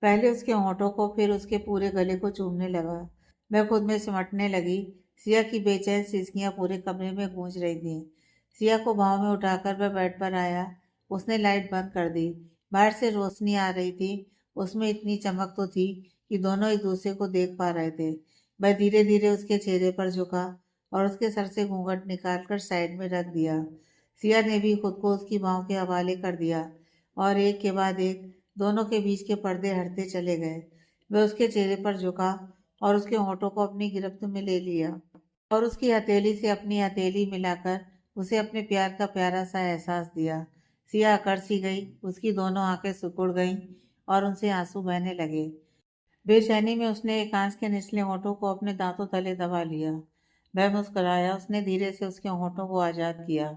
[SPEAKER 1] पहले उसके होठों को, फिर उसके पूरे गले को चूमने लगा। वह खुद में सिमटने लगी। सिया की बेचैन सिसकियां पूरे कमरे में गूंज रही थीं। सिया को बाहों में उठाकर वह बेड पर आया। उसने लाइट बंद कर दी। बाहर से रोशनी आ रही थी। उसमें इतनी चमक तो थी कि दोनों एक दूसरे को देख पा रहे थे। वह धीरे धीरे उसके चेहरे पर झुका और उसके सर से घूंघट निकालकर साइड में रख दिया। सिया ने भी खुद को उसकी बाहों के हवाले कर दिया और एक के बाद एक दोनों के बीच के पर्दे हटते चले गए। वह उसके चेहरे पर झुका और उसके होठों को अपनी गिरफ्त में ले लिया और उसकी हथेली से अपनी हथेली मिलाकर उसे अपने प्यार का प्यारा सा एहसास दिया। सिया अकड़ सी गई। उसकी दोनों आंखें सिकुड़ गईं और उनसे आंसू बहने लगे। बेचैनी में उसने एकांश के निचले होठों को अपने दांतों तले दबा लिया। वह मुस्कुराया। उसने धीरे से उसके होठों को आजाद किया।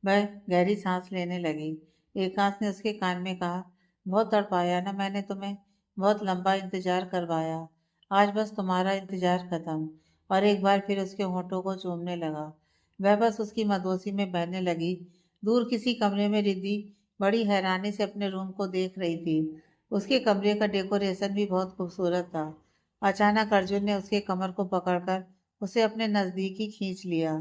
[SPEAKER 1] वह गहरी सांस लेने लगी। एकांश ने उसके कान में कहा, बहुत तड़पाया ना मैंने तुम्हें, बहुत लंबा इंतजार करवाया। आज बस तुम्हारा इंतजार खत्म। और एक बार फिर उसके होठों को चूमने लगा। वह बस उसकी मदोसी में बहने लगी। दूर किसी कमरे में रिद्धि बड़ी हैरानी से अपने रूम को देख रही थी। उसके कमरे का डेकोरेशन भी बहुत खूबसूरत था। अचानक अर्जुन ने उसके कमर को पकड़कर उसे अपने नजदीक ही खींच लिया।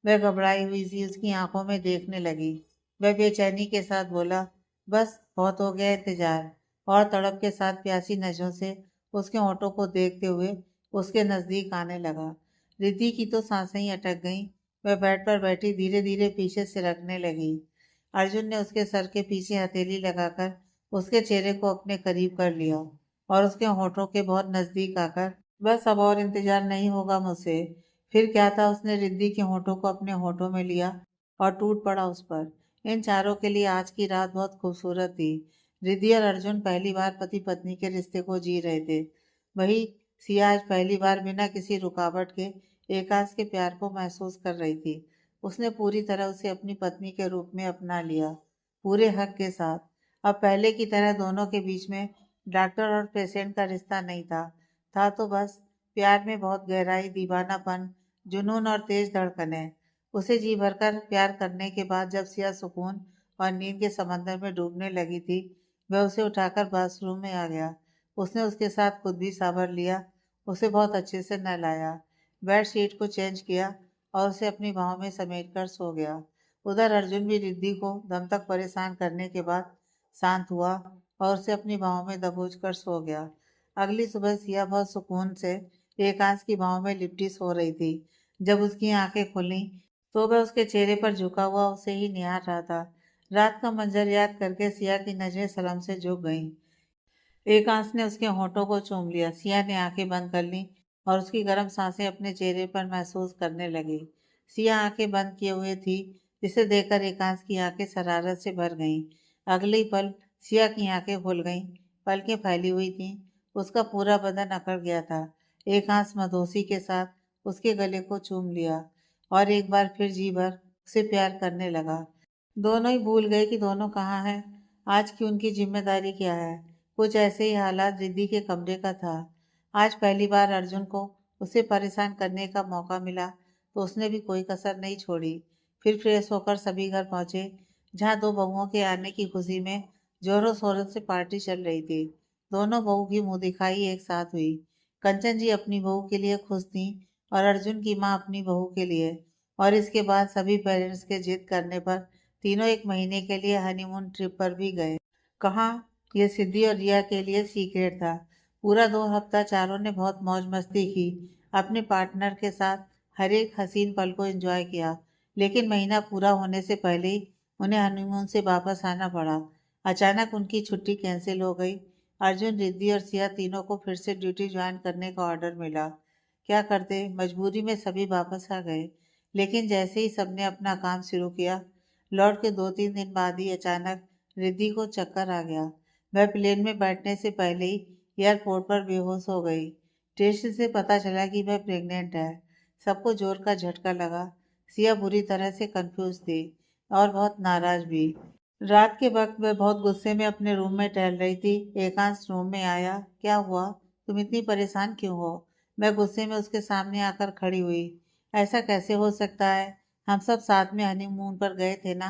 [SPEAKER 1] वह घबराई हुई सी उसकी आंखों में देखने लगी। वह बेचैनी के साथ बोला, बस बहुत हो गया इंतजार। और तड़प के साथ प्यासी नजरों से उसके होठों को देखते हुए उसके नजदीक आने लगा। रिद्धि की तो सांसें ही अटक गईं। वह बेड पर बैठी धीरे धीरे पीछे सिरकने लगी। अर्जुन ने उसके सर के पीछे हथेली लगाकर उसके चेहरे को अपने करीब कर लिया और उसके होठों के बहुत नजदीक आकर, बस अब और इंतजार नहीं होगा मुझसे। फिर क्या था, उसने रिद्धि के होठों को अपने होठों में लिया और टूट पड़ा उस पर। इन चारों के लिए आज की रात बहुत खूबसूरत थी। रिद्धि और अर्जुन पहली बार पति पत्नी के रिश्ते को जी रहे थे। वही सिया आज पहली बार बिना किसी रुकावट के एकांश के प्यार को महसूस कर रही थी। उसने पूरी तरह उसे अपनी पत्नी के रूप में अपना लिया, पूरे हक के साथ। अब पहले की तरह दोनों के बीच में डॉक्टर और पेशेंट का रिश्ता नहीं था तो बस प्यार में बहुत गहराई, दीवानापन, जुनून और तेज धड़कनें। उसे जी भरकर प्यार करने के बाद जब सिया सुकून और नींद के समंदर में डूबने लगी थी, वह उसे उठाकर बाथरूम में आ गया। उसने उसके साथ खुद भी सावर लिया, उसे बहुत अच्छे से नहलाया, बेड शीट को चेंज किया और उसे अपनी बाहों में समेट कर सो गया। उधर अर्जुन भी रिद्धि को दम तक परेशान करने के बाद शांत हुआ और उसे अपनी बाहों में दबोच कर सो गया। अगली सुबह सिया बहुत सुकून से एकांश की बाहों में लिपटी सो रही थी। जब उसकी आंखें खुली तो वह उसके चेहरे पर झुका हुआ उसे ही निहार रहा था। रात का मंजर याद करके सिया की नजरें शर्म से झुक गईं। एकांश ने उसके होठों को चूम लिया। सिया ने आंखें बंद कर लीं और उसकी गर्म सांसें अपने चेहरे पर महसूस करने लगी। सिया आंखें बंद किए हुए थी, जिसे देखकर एकांश की आंखें शरारत से भर गईं। अगले ही पल सिया की आंखें खुल गईं, पलकें फैली हुई थीं, उसका पूरा बदन अकड़ गया था। एकांश मधोसी के साथ उसके गले को चूम लिया और एक बार फिर जी भर उसे प्यार करने लगा। दोनों ही भूल गए कि दोनों कहाँ हैं, आज की उनकी जिम्मेदारी क्या है। कुछ ऐसे ही हालात रिद्धि के कमरे का था। आज पहली बार अर्जुन को उसे परेशान करने का मौका मिला तो उसने भी कोई कसर नहीं छोड़ी। फिर फ्रेश होकर सभी घर पहुंचे, जहां दो बहुओं के आने की खुशी में जोरों शोरों से पार्टी चल रही थी। दोनों बहू की मुंह दिखाई एक साथ हुई। कंचन जी अपनी बहू के लिए खुश थी और अर्जुन की माँ अपनी बहू के लिए। और इसके बाद सभी पेरेंट्स के जिद करने पर तीनों एक महीने के लिए हनीमून ट्रिप पर भी गए। कहाँ, ये सिद्धि और रिया के लिए सीक्रेट था। पूरा 2 हफ्ता चारों ने बहुत मौज मस्ती की, अपने पार्टनर के साथ हर एक हसीन पल को एंजॉय किया। लेकिन महीना पूरा होने से पहले ही उन्हें हनीमून से वापस आना पड़ा। अचानक उनकी छुट्टी कैंसिल हो गई। अर्जुन, रिद्धि और सिया तीनों को फिर से ड्यूटी ज्वाइन करने का ऑर्डर मिला। क्या करते, मजबूरी में सभी वापस आ गए। लेकिन जैसे ही सबने अपना काम शुरू किया, लौट के 2-3 दिन बाद ही अचानक रिद्धि को चक्कर आ गया। वह प्लेन में बैठने से पहले ही एयरपोर्ट पर बेहोश हो गई। टेस्ट से पता चला कि वह प्रेग्नेंट है। सबको जोर का झटका लगा। सिया बुरी तरह से कंफ्यूज थी और बहुत नाराज भी। रात के वक्त वह बहुत गुस्से में अपने रूम में टहल रही थी। एकांश रूम में आया। क्या हुआ? तुम इतनी परेशान क्यों हो? मैं गुस्से में उसके सामने आकर खड़ी हुई। ऐसा कैसे हो सकता है? हम सब साथ में हनीमून पर गए थे ना।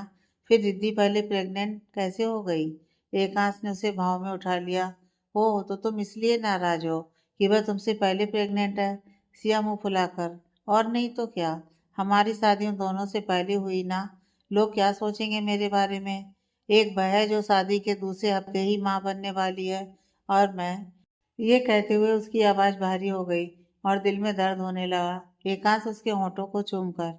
[SPEAKER 1] फिर रिद्धि पहले प्रेग्नेंट कैसे हो गई? एकांश ने उसे भाव में उठा लिया। हो तो तुम इसलिए नाराज हो कि वह तुमसे पहले प्रेग्नेंट है? सिया मुंह फुलाकर। और नहीं तो क्या, हमारी शादी उन दोनों से पहले हुई ना। लोग क्या सोचेंगे मेरे बारे में? एक वह है जो शादी के दूसरे हफ्ते ही माँ बनने वाली है, और मैं। ये कहते हुए उसकी आवाज भारी हो गई और दिल में दर्द होने लगा। एकांश उसके होंठों को चूमकर,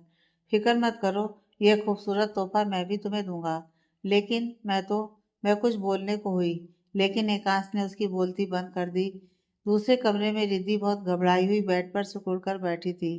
[SPEAKER 1] फिक्र मत करो, यह खूबसूरत तोहफा मैं भी तुम्हें दूंगा। लेकिन मैं कुछ बोलने को हुई, लेकिन एकांश ने उसकी बोलती बंद कर दी। दूसरे कमरे में रिद्धि बहुत घबराई हुई बेड पर सिकुड़ कर बैठी थी।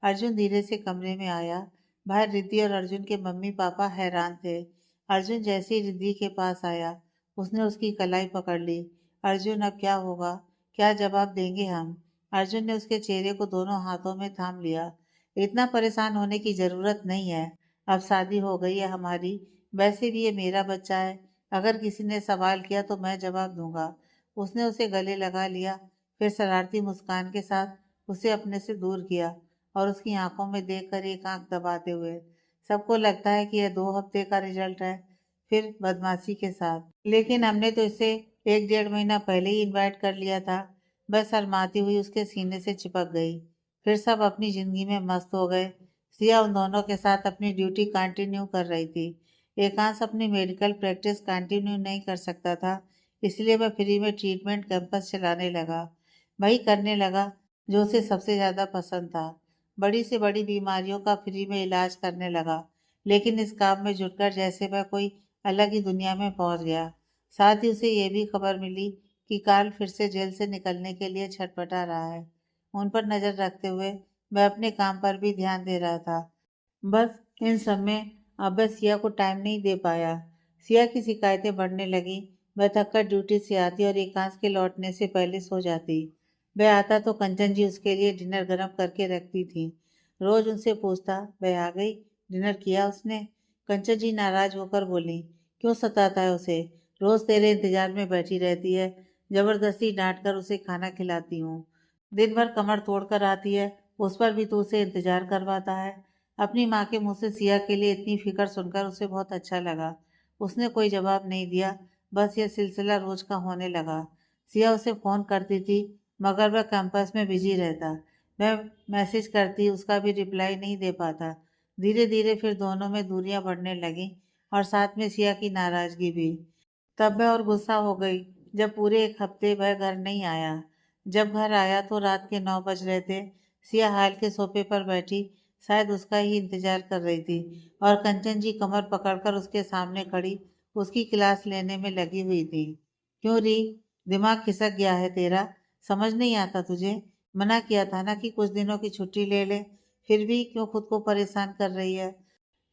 [SPEAKER 1] अर्जुन धीरे से कमरे में आया। बाहर रिद्धि और अर्जुन के मम्मी पापा हैरान थे। अर्जुन जैसे ही रिद्धि के पास आया, उसने उसकी कलाई पकड़ ली। अर्जुन, अब क्या होगा? क्या जवाब देंगे हम? अर्जुन ने उसके चेहरे को दोनों हाथों में थाम लिया। इतना परेशान होने की जरूरत नहीं है। अब शादी हो गई है हमारी। वैसे भी ये मेरा बच्चा है। अगर किसी ने सवाल किया तो मैं जवाब दूंगा। उसने उसे गले लगा लिया, फिर शरारती मुस्कान के साथ उसे अपने से दूर किया और उसकी आंखों में देखकर एक आंख दबाते हुए। सबको लगता है कि यह 2 हफ्ते का रिजल्ट है, फिर बदमाशी के साथ। लेकिन हमने तो इसे 1-1.5 महीना पहले ही इनवाइट कर लिया था। बस शर्माती हुई उसके सीने से चिपक गई। फिर सब अपनी जिंदगी में मस्त हो गए। सिया उन दोनों के साथ अपनी ड्यूटी कंटिन्यू कर रही थी। एकांश अपनी मेडिकल प्रैक्टिस कंटिन्यू नहीं कर सकता था, इसलिए वह फ्री में ट्रीटमेंट कैंपस चलाने लगा। वही करने लगा जो उसे सबसे ज़्यादा पसंद था। बड़ी से बड़ी बीमारियों का फ्री में इलाज करने लगा। लेकिन इस काम में जुटकर जैसे वह कोई अलग ही दुनिया में पहुंच गया। साथ ही उसे ये भी खबर मिली कि कार्ल फिर से जेल से निकलने के लिए छटपटा रहा है। उन पर नजर रखते हुए वह अपने काम पर भी ध्यान दे रहा था। बस इन सब में अब वह सिया को टाइम नहीं दे पाया। सिया की शिकायतें बढ़ने लगी। वह थककर ड्यूटी से आती और एकांश के लौटने से पहले सो जाती। वह आता तो कंचन जी उसके लिए डिनर गर्म करके रखती थी। रोज उनसे पूछता, वह आ गई, डिनर किया उसने? कंचन जी नाराज होकर बोली, क्यों सताता है उसे? रोज तेरे इंतजार में बैठी रहती है। जबरदस्ती डांट कर उसे खाना खिलाती हूँ। दिन भर कमर तोड़कर आती है, उस पर भी तू उसे इंतजार करवाता है। अपनी माँ के मुंह से सिया के लिए इतनी फिक्र सुनकर उसे बहुत अच्छा लगा। उसने कोई जवाब नहीं दिया। बस यह सिलसिला रोज का होने लगा। सिया उसे फोन करती थी, मगर वह कैंपस में बिजी रहता। वह मैसेज करती, उसका भी रिप्लाई नहीं दे पाता। धीरे धीरे फिर दोनों में दूरियां बढ़ने लगी और साथ में सिया की नाराजगी भी। तब वह और गुस्सा हो गई जब पूरे 1 हफ्ते वह घर नहीं आया। जब घर आया तो रात के 9 बज रहे थे। सिया हाल के सोफे पर बैठी शायद उसका ही इंतजार कर रही थी, और कंचन जी कमर पकड़कर उसके सामने खड़ी उसकी क्लास लेने में लगी हुई थी। क्यों री, दिमाग खिसक गया है तेरा? समझ नहीं आता तुझे? मना किया था ना कि कुछ दिनों की छुट्टी ले ले, फिर भी क्यों खुद को परेशान कर रही है?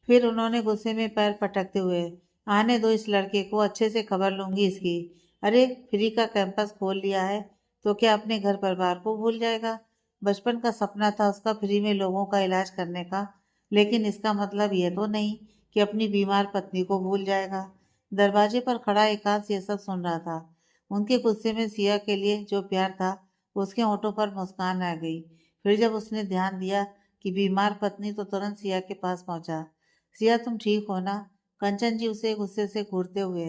[SPEAKER 1] फिर उन्होंने गुस्से में पैर पटकते हुए, आने दो इस लड़के को, अच्छे से खबर लूंगी इसकी। अरे, फ्री का कैंपस खोल लिया है तो क्या अपने घर परिवार को भूल जाएगा? बचपन का सपना था उसका फ्री में लोगों का इलाज करने का, लेकिन इसका मतलब ये तो नहीं कि अपनी बीमार पत्नी को भूल जाएगा। दरवाजे पर खड़ा एकांश ये सब सुन रहा था। उनके गुस्से में सिया के लिए जो प्यार था, उसके होठों पर मुस्कान आ गई। फिर जब उसने ध्यान दिया कि बीमार पत्नी, तो तुरंत सिया के पास पहुंचा। सिया, तुम ठीक हो ना? कंचन जी उसे गुस्से से घूरते हुए।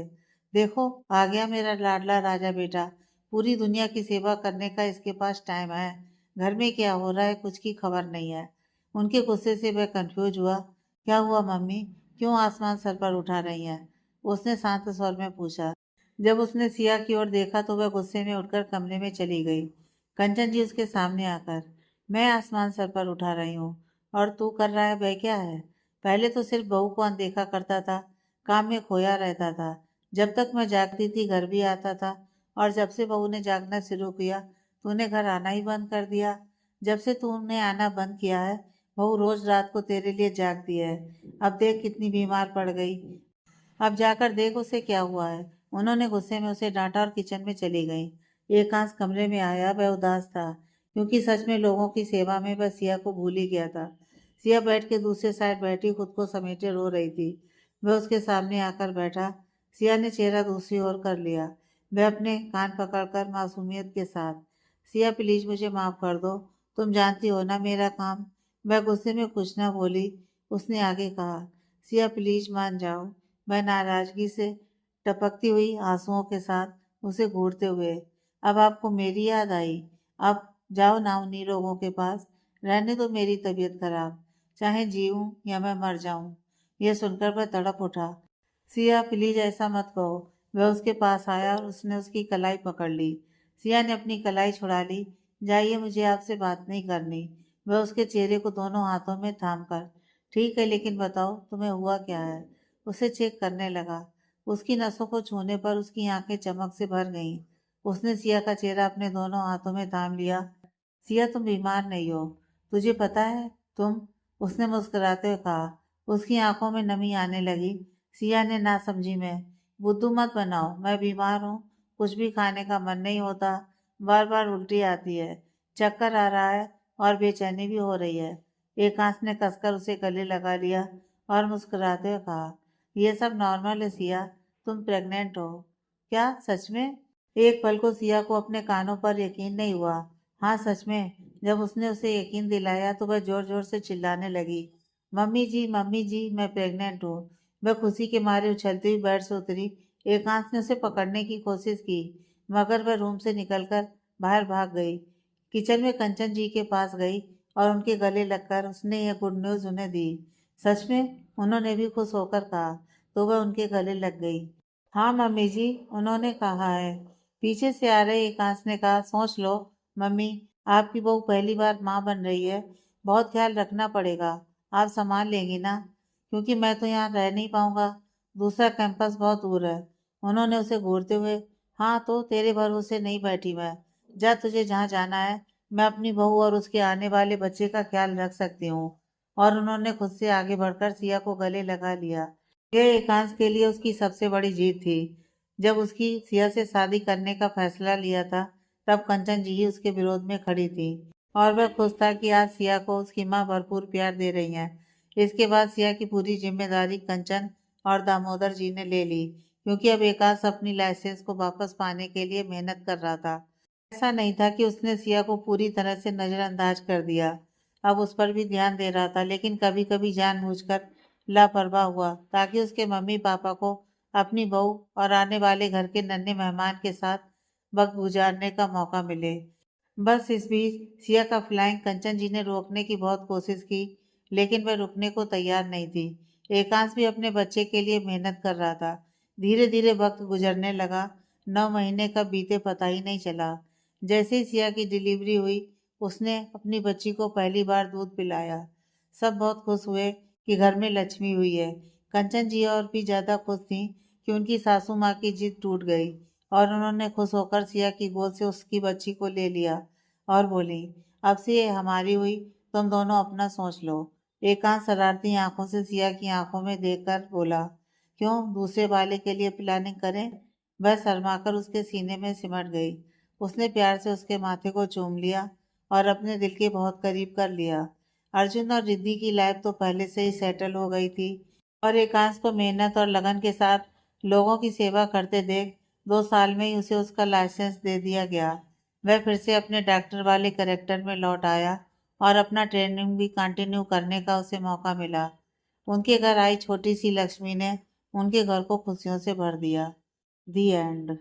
[SPEAKER 1] देखो, आ गया मेरा लाडला राजा बेटा। पूरी दुनिया की सेवा करने का इसके पास टाइम है। घर में क्या हो रहा है कुछ की खबर नहीं है। उनके गुस्से से वह कंफ्यूज हुआ। क्या हुआ मम्मी, क्यों आसमान सर पर उठा रही हैं? उसने शांत स्वर में पूछा। जब उसने सिया की ओर देखा तो वह गुस्से में उठकर कमरे में चली गई। कंचन जी उसके सामने आकर, मैं आसमान सर पर उठा रही हूँ और तू कर रहा है वह क्या है? पहले तो सिर्फ बहू को अनदेखा करता था, काम में खोया रहता था। जब तक मैं जागती थी घर भी आता था, और जब से बहू ने जागना शुरू किया तूने घर आना ही बंद कर दिया। जब से तूने आना बंद किया है बहू रोज रात को तेरे लिए जागती है। अब देख कितनी बीमार पड़ गई। अब जाकर देख उसे क्या हुआ है। उन्होंने गुस्से में उसे डांटा और किचन में चली गई। एकांश कमरे में आया, वह उदास था क्योंकि सच में लोगों की सेवा में वह सिया को भूल ही गया था। सिया बेड के दूसरे साइड बैठी खुद को समेटे रो रही थी। वह उसके सामने आकर बैठा। सिया ने चेहरा दूसरी ओर कर लिया। वह अपने कान पकड़कर मासूमियत के साथ, सिया प्लीज मुझे माफ कर दो, तुम जानती हो ना मेरा काम। वह गुस्से में कुछ न बोली। उसने आगे कहा, सिया प्लीज मान जाओ। वह नाराजगी से टपकती हुई आंसुओं के साथ उसे घूरते हुए, अब आपको मेरी याद आई? अब जाओ ना उन्हीं लोगों के पास, रहने दो मेरी तबीयत खराब, चाहे जीऊं या मैं मर जाऊं। यह सुनकर वह तड़प उठा। सिया प्लीज ऐसा मत कहो। वह उसके पास आया और उसने उसकी कलाई पकड़ ली। सिया ने अपनी कलाई छुड़ा ली। जाइए, मुझे आपसे बात नहीं करनी। वह उसके चेहरे को दोनों हाथों में थाम कर, ठीक है लेकिन बताओ तुम्हें हुआ क्या है? उसे चेक करने लगा। उसकी नसों को छूने पर उसकी आंखें चमक से भर गईं। उसने सिया का चेहरा अपने दोनों हाथों में थाम लिया। सिया तुम बीमार नहीं हो, तुझे पता है तुम, उसने मुस्कुराते हुए कहा। उसकी आंखों में नमी आने लगी। सिया ने नासमझी में, बुद्धू मत बनाओ, मैं बीमार हूँ, कुछ भी खाने का मन नहीं होता, बार बार उल्टी आती है, चक्कर आ रहा है और बेचैनी भी हो रही है। एकांश ने कसकर उसे गले लगा लिया और मुस्कुराते हुए कहा, यह सब नॉर्मल है सिया, तुम प्रेग्नेंट हो। क्या सच में? एक पल को सिया को अपने कानों पर यकीन नहीं हुआ। हाँ सच में। जब उसने उसे यकीन दिलाया तो वह जोर जोर से चिल्लाने लगी, मम्मी जी मैं प्रेग्नेंट हूँ। वह खुशी के मारे उछलती हुई बेड से उतरी। एकांश ने उसे पकड़ने की कोशिश की मगर वह रूम से निकलकर बाहर भाग गई। किचन में कंचन जी के पास गई और उनके गले लगकर उसने यह गुड न्यूज़ उन्हें दी। सच में? उन्होंने भी खुश होकर कहा। तो वह उनके गले लग गई। हाँ मम्मी जी, उन्होंने कहा है। पीछे से आ रहे एकांश ने कहा, सोच लो मम्मी, आपकी बहू पहली बार माँ बन रही है, बहुत ख्याल रखना पड़ेगा। आप संभाल लेंगी ना? क्योंकि मैं तो यहाँ रह नहीं पाऊंगा, दूसरा कैंपस बहुत दूर है। उन्होंने उसे घूरते हुए, हाँ तो तेरे भरोसे नहीं बैठी मैं, जा तुझे जहाँ जाना है, मैं अपनी बहू और उसके आने वाले बच्चे का ख्याल रख सकती हूँ। और उन्होंने खुद से आगे बढ़कर सिया को गले लगा लिया। यह एकांश के लिए उसकी सबसे बड़ी जीत थी। जब उसकी सिया से शादी करने का फैसला लिया था तब कंचन जी ही उसके विरोध में खड़ी थी, और वह खुश था कि आज सिया को उसकी माँ भरपूर प्यार दे रही है। इसके बाद सिया की पूरी जिम्मेदारी कंचन और दामोदर जी ने ले ली, क्योंकि अब एकांश अपनी लाइसेंस को वापस पाने के लिए मेहनत कर रहा था। ऐसा नहीं था कि उसने सिया को पूरी तरह से नजरअंदाज कर दिया। अब उस पर भी ध्यान दे रहा था, लेकिन कभी कभी जानबूझकर लापरवाह हुआ ताकि उसके मम्मी पापा को अपनी बहू और आने वाले घर के नन्हे मेहमान के साथ वक्त गुजारने का मौका मिले। बस इस बीच सिया का फ्लाइंग कंचन जी ने रोकने की बहुत कोशिश की, लेकिन वह रुकने को तैयार नहीं थी। एकांश भी अपने बच्चे के लिए मेहनत कर रहा था। धीरे धीरे वक्त गुजरने लगा। 9 महीने कब बीते पता ही नहीं चला। जैसे ही सिया की डिलीवरी हुई उसने अपनी बच्ची को पहली बार दूध पिलाया। सब बहुत खुश हुए कि घर में लक्ष्मी हुई है। कंचन जी और भी ज्यादा खुश थीं कि उनकी सासू माँ की जिद टूट गई, और उन्होंने खुश होकर सिया की गोद से उसकी बच्ची को ले लिया और बोली, अब से ये हमारी हुई, तुम दोनों अपना सोच लो। एकांत शरारती आंखों से सिया की आंखों में देखकर बोला, क्यों दूसरे वाले के लिए प्लानिंग करें? वह शर्माकर उसके सीने में सिमट गई। उसने प्यार से उसके माथे को चूम लिया और अपने दिल के बहुत करीब कर लिया। अर्जुन और रिद्धि की लाइफ तो पहले से ही सेटल हो गई थी, और एकांश को मेहनत और लगन के साथ लोगों की सेवा करते देख 2 साल में ही उसे उसका लाइसेंस दे दिया गया। वह फिर से अपने डॉक्टर वाले करेक्टर में लौट आया और अपना ट्रेनिंग भी कंटिन्यू करने का उसे मौका मिला। उनके घर आई छोटी सी लक्ष्मी ने उनके घर को खुशियों से भर दिया। दी एंड।